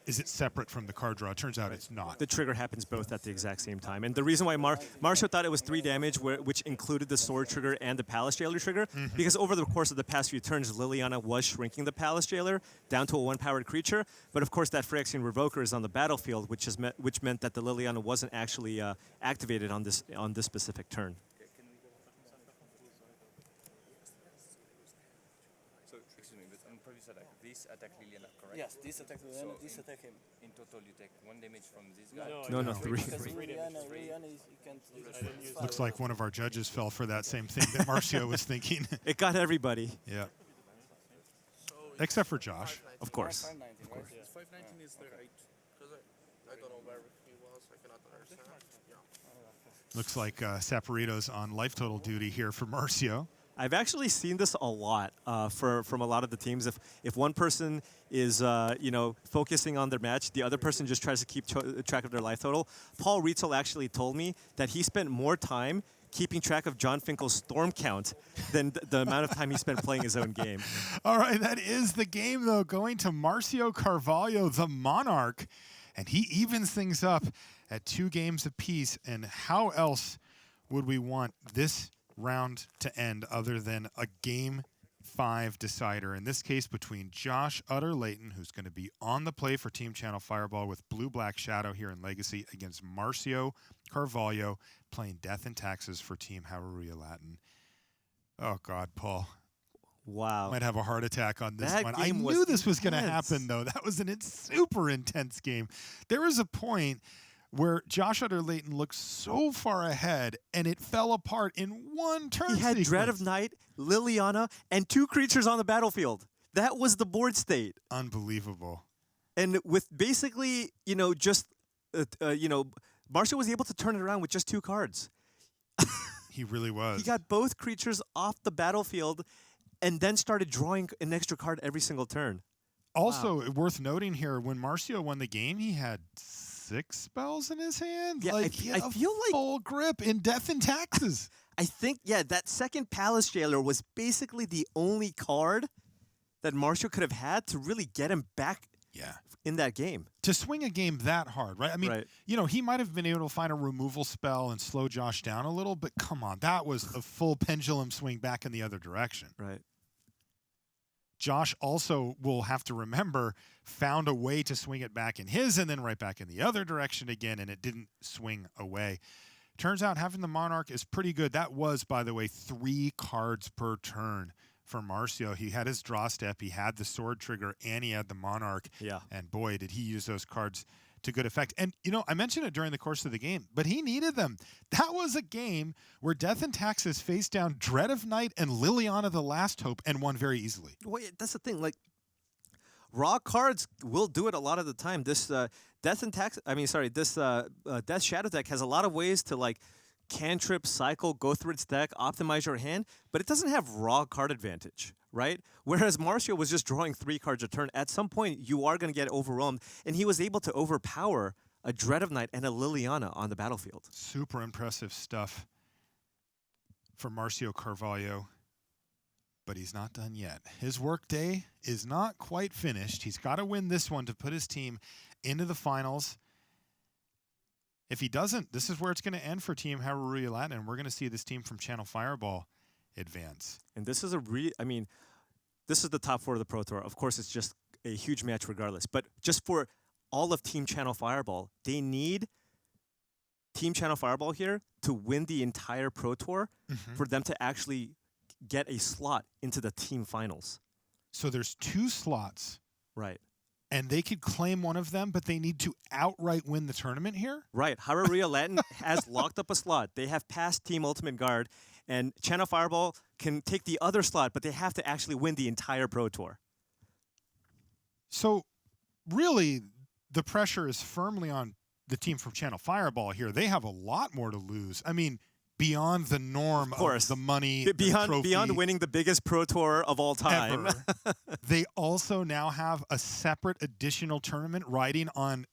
is it separate from the card draw? It turns out it's not. The trigger happens both at the exact same time. And the reason why Marcio thought it was 3 damage, which included the sword trigger and the Palace Jailer trigger, because over the course of the past few turns, Liliana was shrinking the Palace Jailer down to a 1-powered creature. But of course, that Phyrexian Revoker is on the battlefield, which meant that the Liliana wasn't actually activated on this specific turn. So, excuse me, but on previous attack, this attack Liliana, correct? Yes, this attack Liliana, So this attack him. In total, you take 1 damage from this guy. No, 3. Because Three Liliana, damage. Liliana is, you can't use I didn't use Looks like one of our judges fell for that same thing that Marcio was thinking. It got everybody, Yeah. Except for Josh. of course. 519, right? 519 is the right. Because I don't know where he was. I cannot understand. Yeah. Looks like Saporito's on life total duty here for Marcio. I've actually seen this a lot from a lot of the teams. If one person is focusing on their match, the other person just tries to keep track of their life total. Paul Rietzel actually told me that he spent more time keeping track of John Finkel's storm count than the amount of time he spent playing his own game. All right, that is the game, though, going to Marcio Carvalho, the Monarch. And he evens things up at 2 games apiece. And how else would we want this round to end other than a Game 5 decider? In this case, between Josh Utter-Leyton, who's going to be on the play for Team Channel Fireball with Blue-Black Shadow here in Legacy, against Marcio Carvalho playing Death and Taxes for Team Hareruya Latin. Oh, God, Paul. Wow. Might have a heart attack on this That one. I game knew was this was going to intense. happen, though. That was a super intense game. There was a point where Josh Utter-Leyton looked so far ahead, and it fell apart in one turn He had sequence. Dread of Night, Liliana, and 2 creatures on the battlefield. That was the board state. Unbelievable. And with basically, Marcio was able to turn it around with just 2 cards. He really was. He got both creatures off the battlefield and then started drawing an extra card every single turn. Also, worth noting here, when Marcio won the game, he had 6 spells in his hand. Yeah, like, he had I a feel like full grip in Death and Taxes. I think, that second Palace Jailer was basically the only card that Marcio could have had to really get him back in that game. To swing a game that hard, right? I mean, Right. he might have been able to find a removal spell and slow Josh down a little, but come on, that was a full pendulum swing back in the other direction. Right. Josh also will have to remember found a way to swing it back in his and then right back in the other direction again, and it didn't swing away. Turns out having the Monarch is pretty good. That was, by the way, 3 cards per turn for Marcio. He had his draw step, he had the sword trigger, and he had the Monarch. Yeah. And boy, did he use those cards to good effect. And, I mentioned it during the course of the game, but he needed them. That was a game where Death and Taxes faced down Dread of Night and Liliana the Last Hope and won very easily. Well, that's the thing. Like, raw cards will do it a lot of the time. This Death Shadow deck has a lot of ways to, like, cantrip, cycle, go through its deck, optimize your hand, but it doesn't have raw card advantage, right? Whereas Marcio was just drawing 3 cards a turn. At some point, you are going to get overwhelmed, and he was able to overpower a Dread of Night and a Liliana on the battlefield. Super impressive stuff for Marcio Carvalho, but he's not done yet. His workday is not quite finished. He's got to win this one to put his team into the finals. If he doesn't, this is where it's going to end for Team Hareruya Latin, and we're going to see this team from Channel Fireball advance. And this is this is the top 4 of the Pro Tour. Of course, it's just a huge match regardless. But just for all of Team Channel Fireball, they need Team Channel Fireball here to win the entire Pro Tour for them to actually get a slot into the team finals. So there's 2 slots. Right. And they could claim one of them, but they need to outright win the tournament here? Right. Hareruya Latin has locked up a slot. They have passed Team Ultimate Guard, and Channel Fireball can take the other slot, but they have to actually win the entire Pro Tour. So really, the pressure is firmly on the team from Channel Fireball here. They have a lot more to lose. I mean, beyond the norm of the money, beyond winning the biggest Pro Tour of all time. Ever. They also now have a separate additional tournament riding on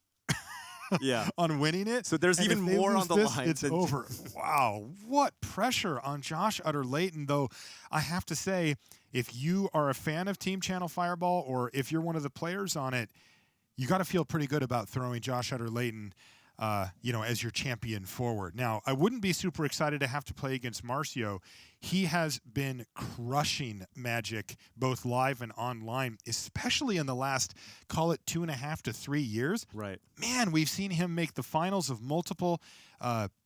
on winning it. So there's even more on the line. It's over. Wow, what pressure on Josh Utter-Leyton, though. I have to say, if you are a fan of Team Channel Fireball or if you're one of the players on it, you got to feel pretty good about throwing Josh Utter-Leyton as your champion forward. Now, I wouldn't be super excited to have to play against Marcio. He has been crushing Magic, both live and online, especially in the last, call it 2.5 to 3 years. Right. Man, we've seen him make the finals of multiple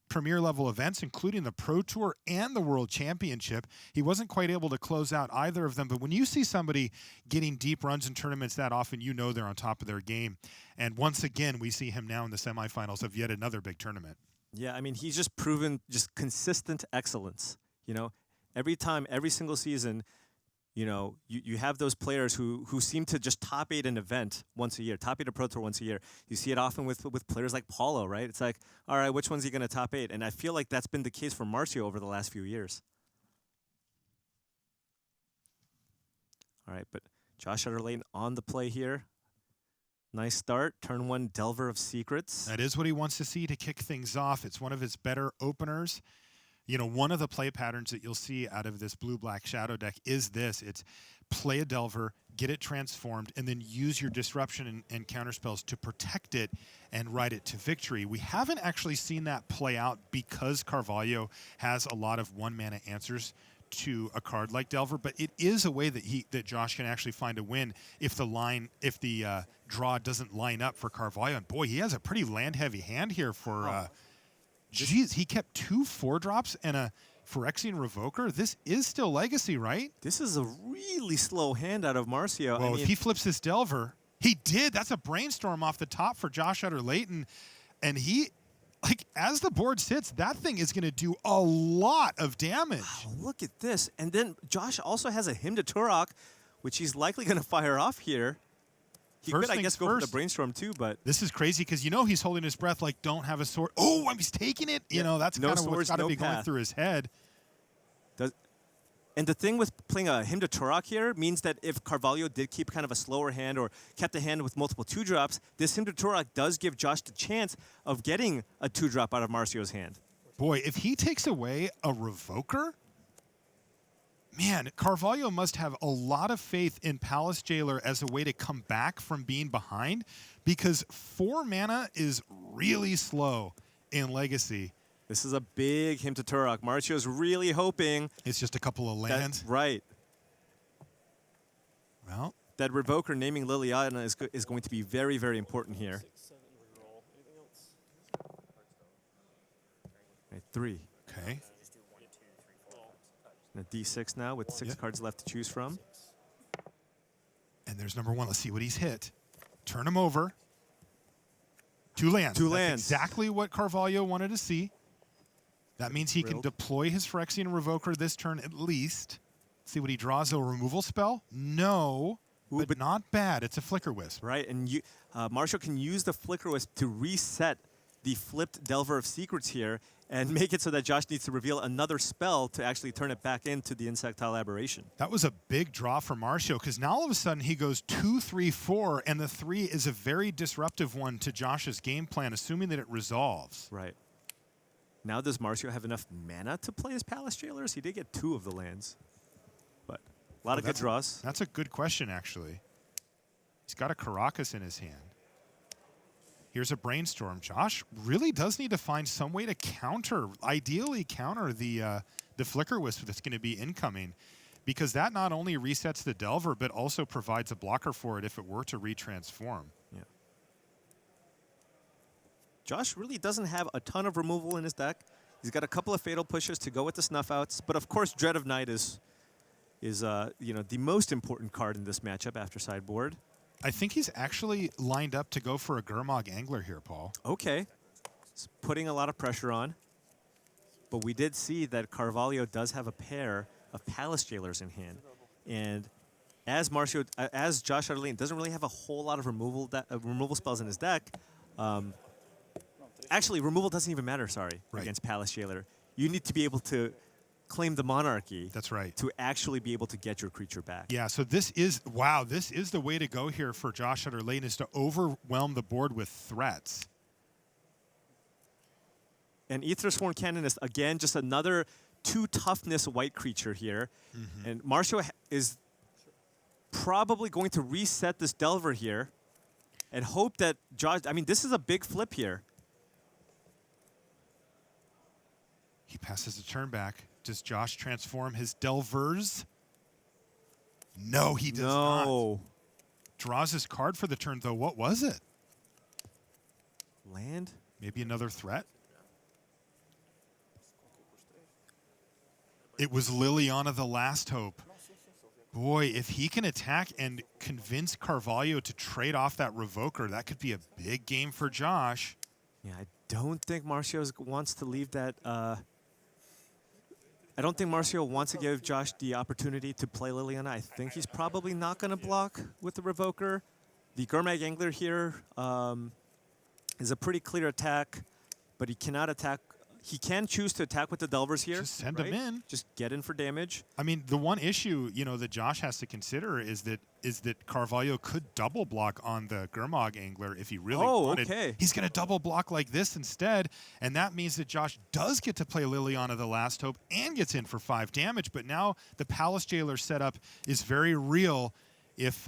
premier level events, including the Pro Tour and the World Championship. He wasn't quite able to close out either of them, but when you see somebody getting deep runs in tournaments that often, you know they're on top of their game. And once again, we see him now in the semifinals of yet another big tournament. Yeah, I mean, he's just proven just consistent excellence. Every time, every single season, you have those players who seem to just top 8 an event once a year, top 8 a Pro Tour once a year. You see it often with players like Paulo, right? It's like, all right, which one's he going to top 8? And I feel like that's been the case for Marcio over the last few years. All right, but Josh Utter-Leyton on the play here. Nice start. Turn 1, Delver of Secrets. That is what he wants to see to kick things off. It's one of his better openers. One of the play patterns that you'll see out of this blue-black shadow deck is this. It's play a Delver, get it transformed, and then use your disruption and counter spells to protect it and ride it to victory. We haven't actually seen that play out because Carvalho has a lot of one-mana answers to a card like Delver, but it is a way that Josh can actually find a win if the draw doesn't line up for Carvalho. And boy, he has a pretty land-heavy hand here for... Jeez, he kept 2 4-drops and a Phyrexian Revoker. This is still Legacy, right? This is a really slow hand out of Marcio. Well, if he flips this Delver, he did. That's a Brainstorm off the top for Josh Utter-Leyton. And he, as the board sits, that thing is going to do a lot of damage. Wow, look at this. And then Josh also has a Hymn to Turok, which he's likely going to fire off here. He could, I guess, go for the Brainstorm too, but... This is crazy because he's holding his breath like, don't have a sword. Oh, he's taking it. That's kind of what's got to be going through his head. And the thing with playing a Hymn to Turok here means that if Carvalho did keep kind of a slower hand or kept a hand with multiple 2-drops, this Hymn to Turok does give Josh the chance of getting a 2-drop out of Marcio's hand. Boy, if he takes away a Revoker... Man, Carvalho must have a lot of faith in Palace Jailer as a way to come back from being behind, because 4 mana is really slow in Legacy. This is a big Hymn to Turok. Marcio's really hoping... It's just a couple of lands. Right. Well... That Revoker naming Liliana is going to be very, very important here. 6, 7, reroll. Anything else? Right, 3. Okay. And a D6 now with 6 cards left to choose from. And there's number 1. Let's see what he's hit. Turn him over. 2 lands. 2 lands. Exactly what Carvalho wanted to see. That means he can deploy his Phyrexian Revoker this turn at least. See what he draws. A removal spell? No. Ooh, but not bad. It's a Flicker Wisp. Right, and Marcio can use the Flicker Wisp to reset the flipped Delver of Secrets here and make it so that Josh needs to reveal another spell to actually turn it back into the Insectile Aberration. That was a big draw for Marcio, because now all of a sudden he goes 2, 3, 4, and the 3 is a very disruptive one to Josh's game plan, assuming that it resolves. Right. Now does Marcio have enough mana to play his Palace Jailers? He did get 2 of the lands, but a lot of good draws. That's a good question, actually. He's got a Caracas in his hand. Here's a Brainstorm. Josh really does need to find some way to counter, ideally counter the Flicker Wisp that's going to be incoming, because that not only resets the Delver, but also provides a blocker for it if it were to retransform. Yeah. Josh really doesn't have a ton of removal in his deck. He's got a couple of Fatal Pushes to go with the Snuff Outs, but of course Dread of Night is the most important card in this matchup after sideboard. I think he's actually lined up to go for a Gurmag Angler here, Paul. Okay. It's putting a lot of pressure on. But we did see that Carvalho does have a pair of Palace Jailers in hand. And as Josh Utter-Leyton doesn't really have a whole lot of removal spells in his deck, actually, removal doesn't even matter, against Palace Jailer. you need to be able to claim the monarchy. That's right. To actually be able to get your creature back. Yeah, so this is, wow, this is the way to go here for Josh Utter-Leyton, is to overwhelm the board with threats. And Aethersworn Canonist, again, just another 2 toughness white creature here. And Marcio is probably going to reset this Delver here and hope that Josh, I mean, this is a big flip here. He passes a turn back. Does Josh transform his Delvers? No, he does not. Draws his card for the turn, though. What was it? Land? Maybe another threat? It was Liliana the Last Hope. Boy, if he can attack and convince Carvalho to trade off that Revoker, that could be a big game for Josh. Yeah, I don't think Marcio wants to leave that. I don't think Marcio wants to give Josh the opportunity to play Liliana. I think he's probably not going to block with the Revoker. The Gurmag Angler here is a pretty clear attack, but he cannot attack. He can choose to attack with the Delvers here. Just send him in. Just get in for damage. I mean, the one issue, you know, that Josh has to consider is that Carvalho could double block on the Gurmag Angler if he really wanted. Okay. He's going to double block like this instead, and that means that Josh does get to play Liliana the Last Hope and gets in for 5 damage. But now the Palace Jailer setup is very real if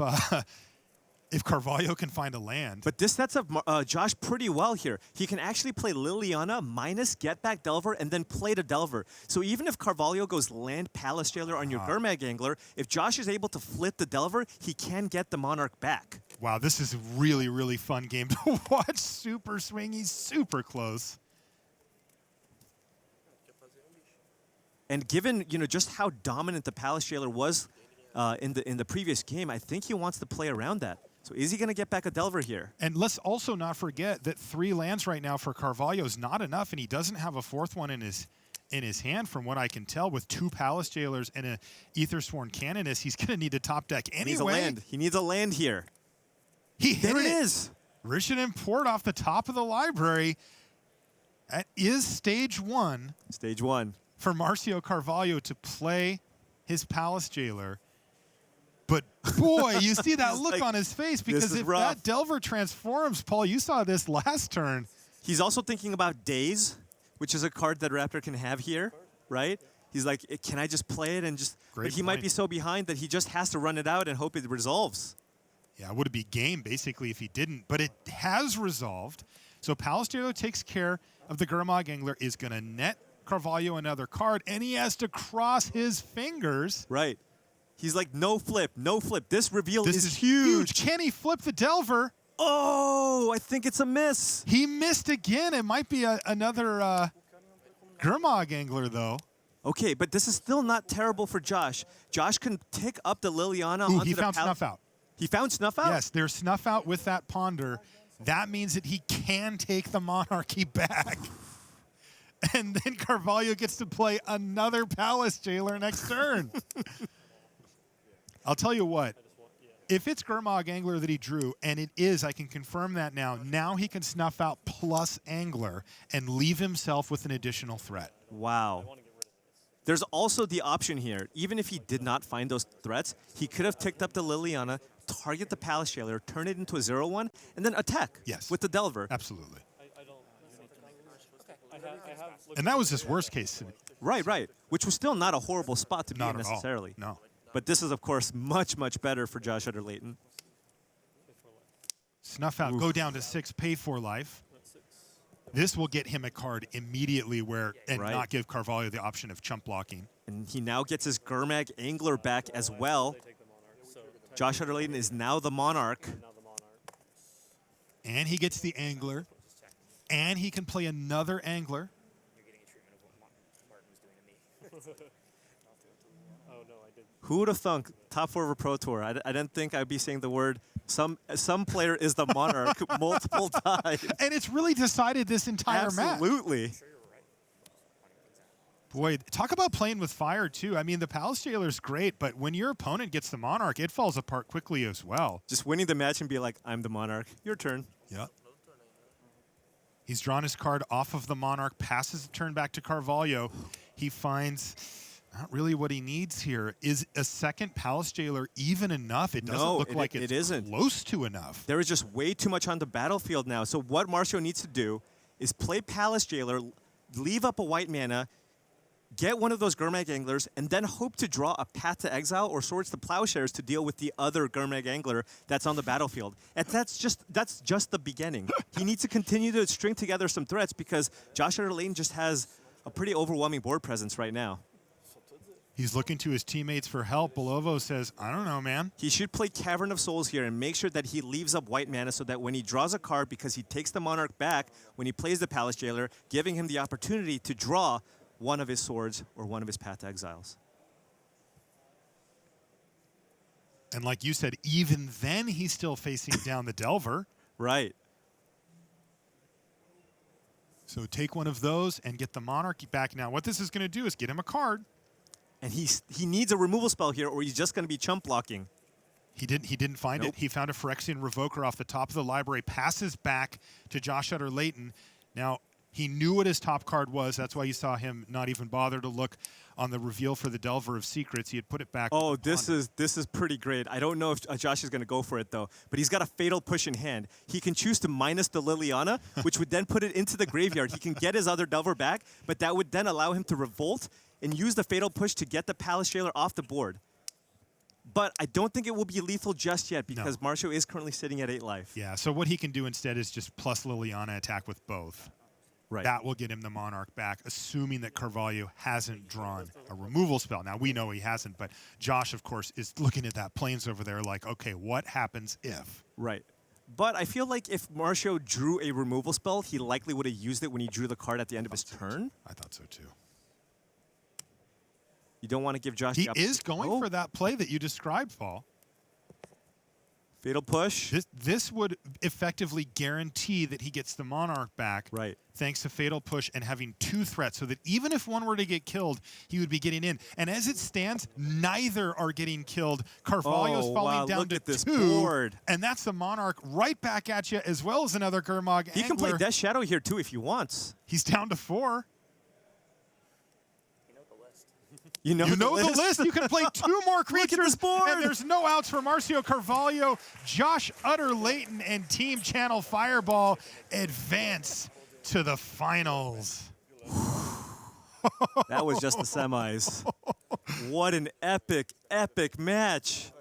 Carvalho can find a land. But this sets up Josh pretty well here. He can actually play Liliana minus get back Delver and then play the Delver. So even if Carvalho goes land Palace Jailer on your Gurmag Angler, if Josh is able to flip the Delver, he can get the Monarch back. Wow, this is a really, really fun game to watch. Super swingy, super close. And given, you know, just how dominant the Palace Jailer was in the previous game, I think he wants to play around that. So is he going to get back a Delver here? And let's also not forget that 3 lands right now for Carvalho is not enough, and he doesn't have a 4th one in his hand, from what I can tell. With 2 Palace Jailers and a Aethersworn Canonist, he's going to need a top deck anyway. He needs a land. He needs a land here. He hit there it is. Rishadan Port off the top of the library. That is stage 1. Stage 1. For Marcio Carvalho to play his Palace Jailer. But boy, you see that look like, on his face, because if rough. that Delver transforms, Paul, you saw this last turn. He's also thinking about Daze, which is a card that Raptor can have here, right? He's like, can I just play it and just... Great but he point. might be so behind that he just has to run it out and hope it resolves. Yeah, it would be game, basically, if he didn't. But it has resolved. So Palace Jailer takes care of the Gurmag Angler, is going to net Carvalho another card, and he has to cross his fingers. Right. He's like, no flip, no flip. This reveal This is huge. Can he flip the Delver? Oh, I think it's a miss. He missed again. It might be another Gurmag Angler, though. Okay, but this is still not terrible for Josh. Josh can pick up the Liliana onto He the found Snuff Out. He found Snuff Out? Yes, there's Snuff Out with that Ponder. That means that he can take the Monarchy back. And then Carvalho gets to play another Palace Jailer next turn. I'll tell you what. If it's Gurmag Angler that he drew, and it is, I can confirm that now. Now he can Snuff Out plus Angler and leave himself with an additional threat. Wow. There's also the option here. Even if he did not find those threats, he could have ticked up the Liliana, target the Palace Jailer, turn it into a 0/1, and then attack with the Delver. Absolutely. I have And that was his worst case. Right, right. Which was still not a horrible spot to be Not in at all. necessarily. No. But this is, of course, much, much better for Josh Utter-Leyton. Snuff Out, go down to 6, pay for life. This will get him a card immediately and not give Carvalho the option of chump blocking. And he now gets his Gurmag Angler back as well. Josh Utter-Leyton is now the Monarch. And he gets the Angler. And he can play another Angler. Who would have thunk top 4 of a Pro Tour? I didn't think I'd be saying the word some player is the Monarch multiple times. And it's really decided this entire match. Absolutely. Boy, talk about playing with fire, too. I mean, the Palace Jailer's great, but when your opponent gets the Monarch, it falls apart quickly as well. Just winning the match and be like, I'm the Monarch. Your turn. Yep. He's drawn his card off of the Monarch, passes the turn back to Carvalho. He finds not really what he needs here. Is a second Palace Jailer even enough? It doesn't look like it's isn't. Close to enough. There is just way too much on the battlefield now. So what Marcio needs to do is play Palace Jailer, leave up a white mana, get one of those Gurmag Anglers, and then hope to draw a Path to Exile or Swords to Plowshares to deal with the other Gurmag Angler that's on the battlefield. And that's just the beginning. He needs to continue to string together some threats because Josh Utter-Leyton just has a pretty overwhelming board presence right now. He's looking to his teammates for help. Belovo says, I don't know, man. He should play Cavern of Souls here and make sure that he leaves up white mana so that when he draws a card, because he takes the Monarch back, when he plays the Palace Jailer, giving him the opportunity to draw one of his swords or one of his Path to Exiles. And like you said, even then he's still facing down the Delver. Right. So take one of those and get the Monarch back. Now what this is going to do is get him a card. And he needs a removal spell here or he's just going to be chump blocking. He didn't find it. He found a Phyrexian Revoker off the top of the library, passes back to Josh Utter-Leyton. Now, he knew what his top card was. That's why you saw him not even bother to look on the reveal for the Delver of Secrets. He had put it back. Oh, this is pretty great. I don't know if Josh is going to go for it, though. But he's got a Fatal Push in hand. He can choose to minus the Liliana, which would then put it into the graveyard. He can get his other Delver back, but that would then allow him to revolt and use the Fatal Push to get the Palace Jailer off the board. But I don't think it will be lethal just yet because Marcio is currently sitting at 8 life. Yeah, so what he can do instead is just plus Liliana attack with both. Right. That will get him the Monarch back, assuming that Carvalho hasn't drawn a removal spell. Now, we know he hasn't, but Josh, of course, is looking at that Plains over there like, okay, what happens if? Right. But I feel like if Marcio drew a removal spell, he likely would have used it when he drew the card at the end of his turn. I thought so, too. You don't want to give Josh He is going for that play that you described, Paul. Fatal Push. This would effectively guarantee that he gets the Monarch back. Right. Thanks to Fatal Push and having 2 threats, so that even if one were to get killed, he would be getting in. And as it stands, neither are getting killed. Carvalho's falling down look to at this 2, board. and that's the Monarch right back at you, as well as another Gurmag He can play Death Shadow here too if he wants. He's down to 4. You know the list. You can play 2 more creatures. Look at this board. And there's no outs for Marcio Carvalho. Josh Utter-Leyton and Team Channel Fireball advance to the finals. That was just the semis. What an epic, epic match.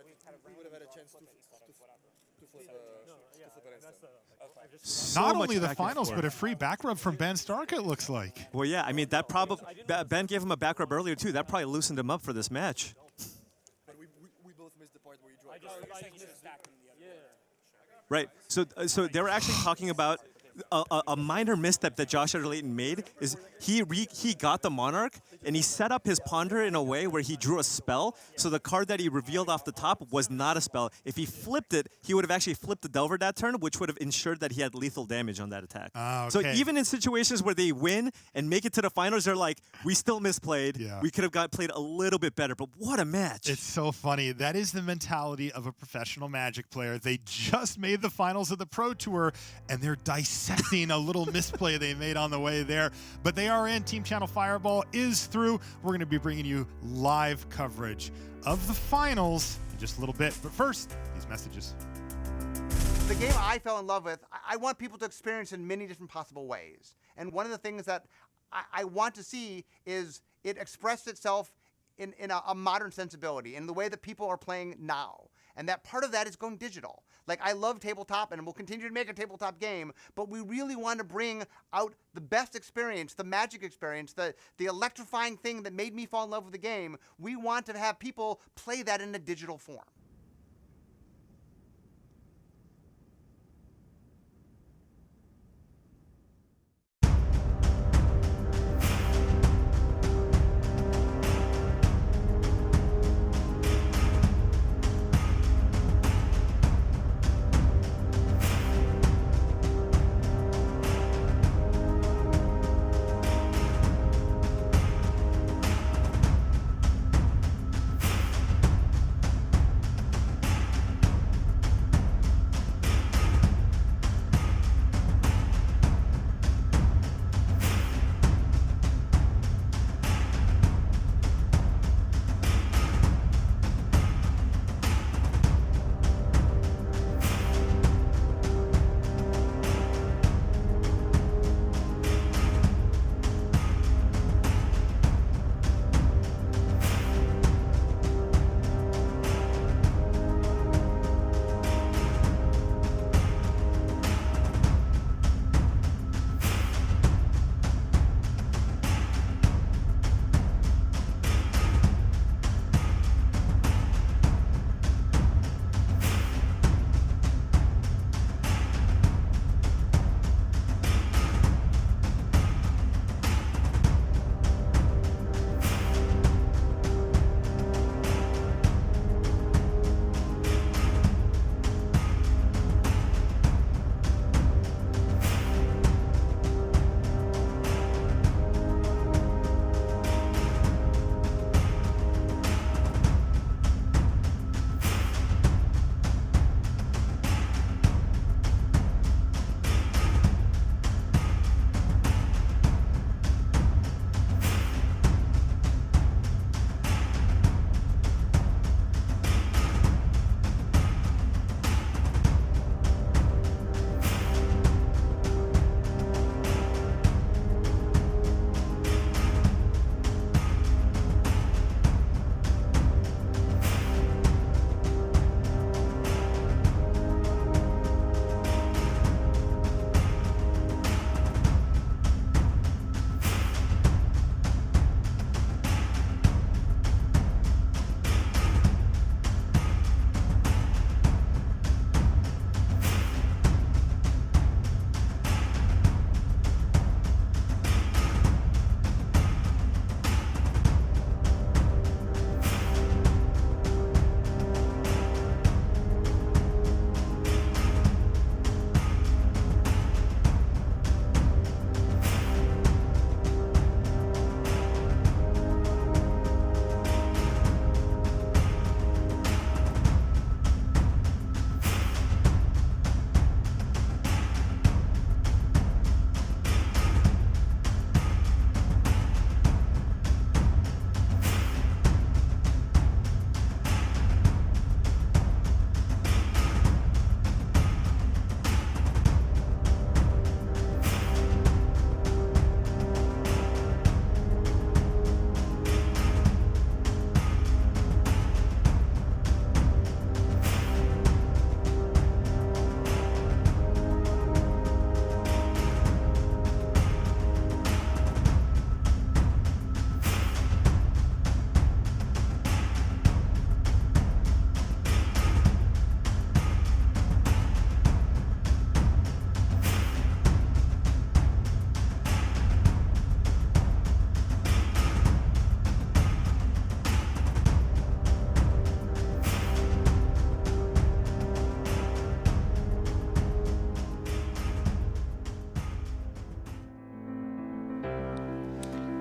Not only the finals, but a free back rub from Ben Stark, it looks like. Well, yeah, I mean, that probably Ben gave him a back rub earlier, too. That probably loosened him up for this match. We both missed the part where you draw. Right. So they were actually talking about a minor misstep that Josh Utter-Leyton made is he got the Monarch and he set up his Ponder in a way where he drew a spell. So the card that he revealed off the top was not a spell. If he flipped it, he would have actually flipped the Delver that turn, which would have ensured that he had lethal damage on that attack. Okay. So even in situations where they win and make it to the finals, they're like, we still misplayed. Yeah. We could have played a little bit better, but what a match. It's so funny. That is the mentality of a professional Magic player. They just made the finals of the Pro Tour, and they're dissecting a little misplay they made on the way there. But they are in. Team Channel Fireball is through. We're going to be bringing you live coverage of the finals in just a little bit. But first, these messages. The game I fell in love with, I want people to experience in many different possible ways. And one of the things that I want to see is it express itself in a modern sensibility, in the way that people are playing now. And that part of that is going digital. Like, I love tabletop, and we'll continue to make a tabletop game, but we really want to bring out the best experience, the Magic experience, the electrifying thing that made me fall in love with the game. We want to have people play that in a digital form.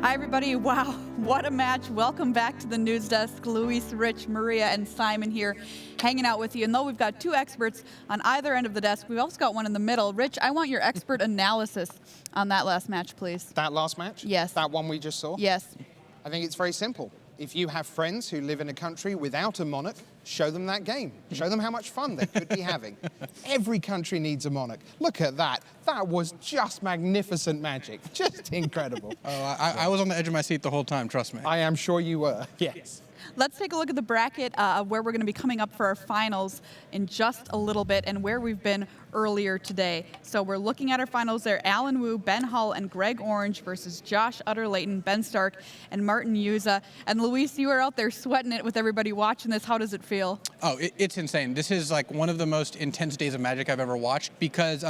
Hi, everybody. Wow, what a match. Welcome back to the news desk. Luis, Rich, Maria, and Simon here hanging out with you. And though we've got two experts on either end of the desk, we've also got one in the middle. Rich, I want your expert analysis on that last match, please. That last match? Yes. That one we just saw? Yes. I think it's very simple. If you have friends who live in a country without a monarch, show them that game. Show them how much fun they could be having. Every country needs a monarch. Look at that. That was just magnificent magic. Just incredible. Oh, I was on the edge of my seat the whole time, trust me. I am sure you were. Yes. Let's take a look at the bracket of where we're going to be coming up for our finals in just a little bit and where we've been earlier today. So we're looking at our finals there. Alan Wu, Ben Hull, and Greg Orange versus Josh Utter-Leyton, Ben Stark, and Martin Jůza. And Luis, you are out there sweating it with everybody watching this. How does it feel? Oh, it's insane. This is like one of the most intense days of Magic I've ever watched because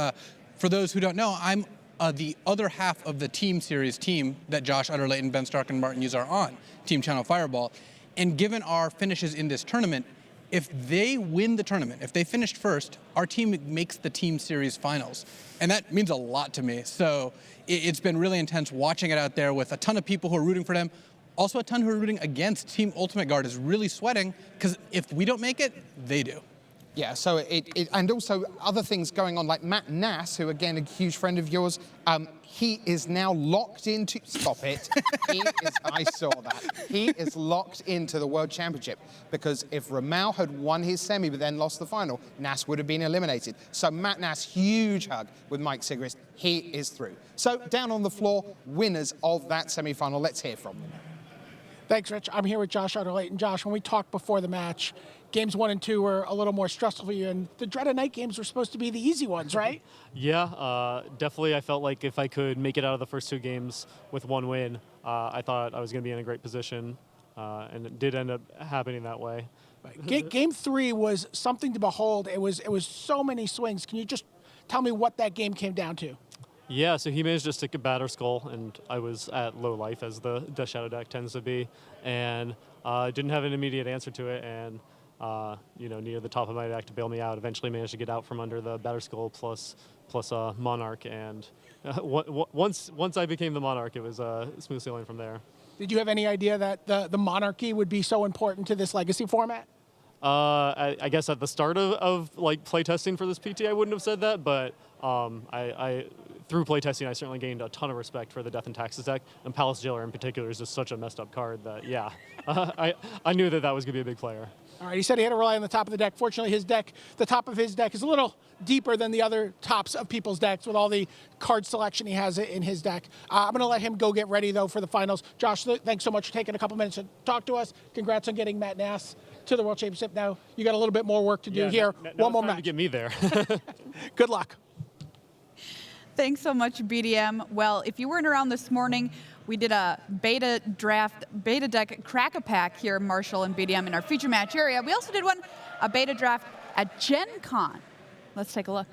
for those who don't know, I'm the other half of the team series team that Josh Utter-Leyton, Ben Stark, and Martin Jůza are on, Team Channel Fireball. And given our finishes in this tournament, if they win the tournament, if they finished first, our team makes the team series finals. And that means a lot to me. So it's been really intense watching it out there with a ton of people who are rooting for them. Also a ton who are rooting against. Team Ultimate Guard is really sweating because if we don't make it, they do. Yeah, so and also other things going on, like Matt Nass, who again, a huge friend of yours, he is now locked into, stop it, I saw that. He is locked into the World Championship because if Romão had won his semi but then lost the final, Nass would have been eliminated. So Matt Nass, huge hug with Mike Sigrist, he is through. So down on the floor, winners of that semi-final, let's hear from them. Thanks, Rich. I'm here with Josh Utter-Leyton. Josh, when we talked before the match, games 1 and 2 were a little more stressful for you, and the dreaded night games were supposed to be the easy ones, right? Yeah, definitely. I felt like if I could make it out of the first 2 games with 1 win, I thought I was going to be in a great position, and it did end up happening that way. Right. Game 3 was something to behold. It was so many swings. Can you just tell me what that game came down to? Yeah, so he managed to stick a batter skull, and I was at low life, as the Death Shadow deck tends to be, and didn't have an immediate answer to it, and needed the top of my deck to bail me out. Eventually managed to get out from under the batter skull plus Monarch, and once I became the Monarch, it was smooth sailing from there. Did you have any idea that the monarchy would be so important to this legacy format? I guess at the start of like playtesting for this PT, I wouldn't have said that, but I through playtesting, I certainly gained a ton of respect for the Death and Taxes deck, and Palace Jailer in particular is just such a messed up card that, yeah, I knew that was going to be a big player. All right, he said he had to rely on the top of the deck. Fortunately, the top of his deck is a little deeper than the other tops of people's decks with all the card selection he has in his deck. I'm going to let him go get ready, though, for the finals. Josh, thanks so much for taking a couple minutes to talk to us. Congrats on getting Matt Nass to the World Championship. Now you got a little bit more work to do here. One more match match. to get me there. Good luck. Thanks so much, BDM. Well, if you weren't around this morning, we did a beta deck crack-a-pack here, Marshall and BDM, in our feature match area. We also did a beta draft at Gen Con. Let's take a look.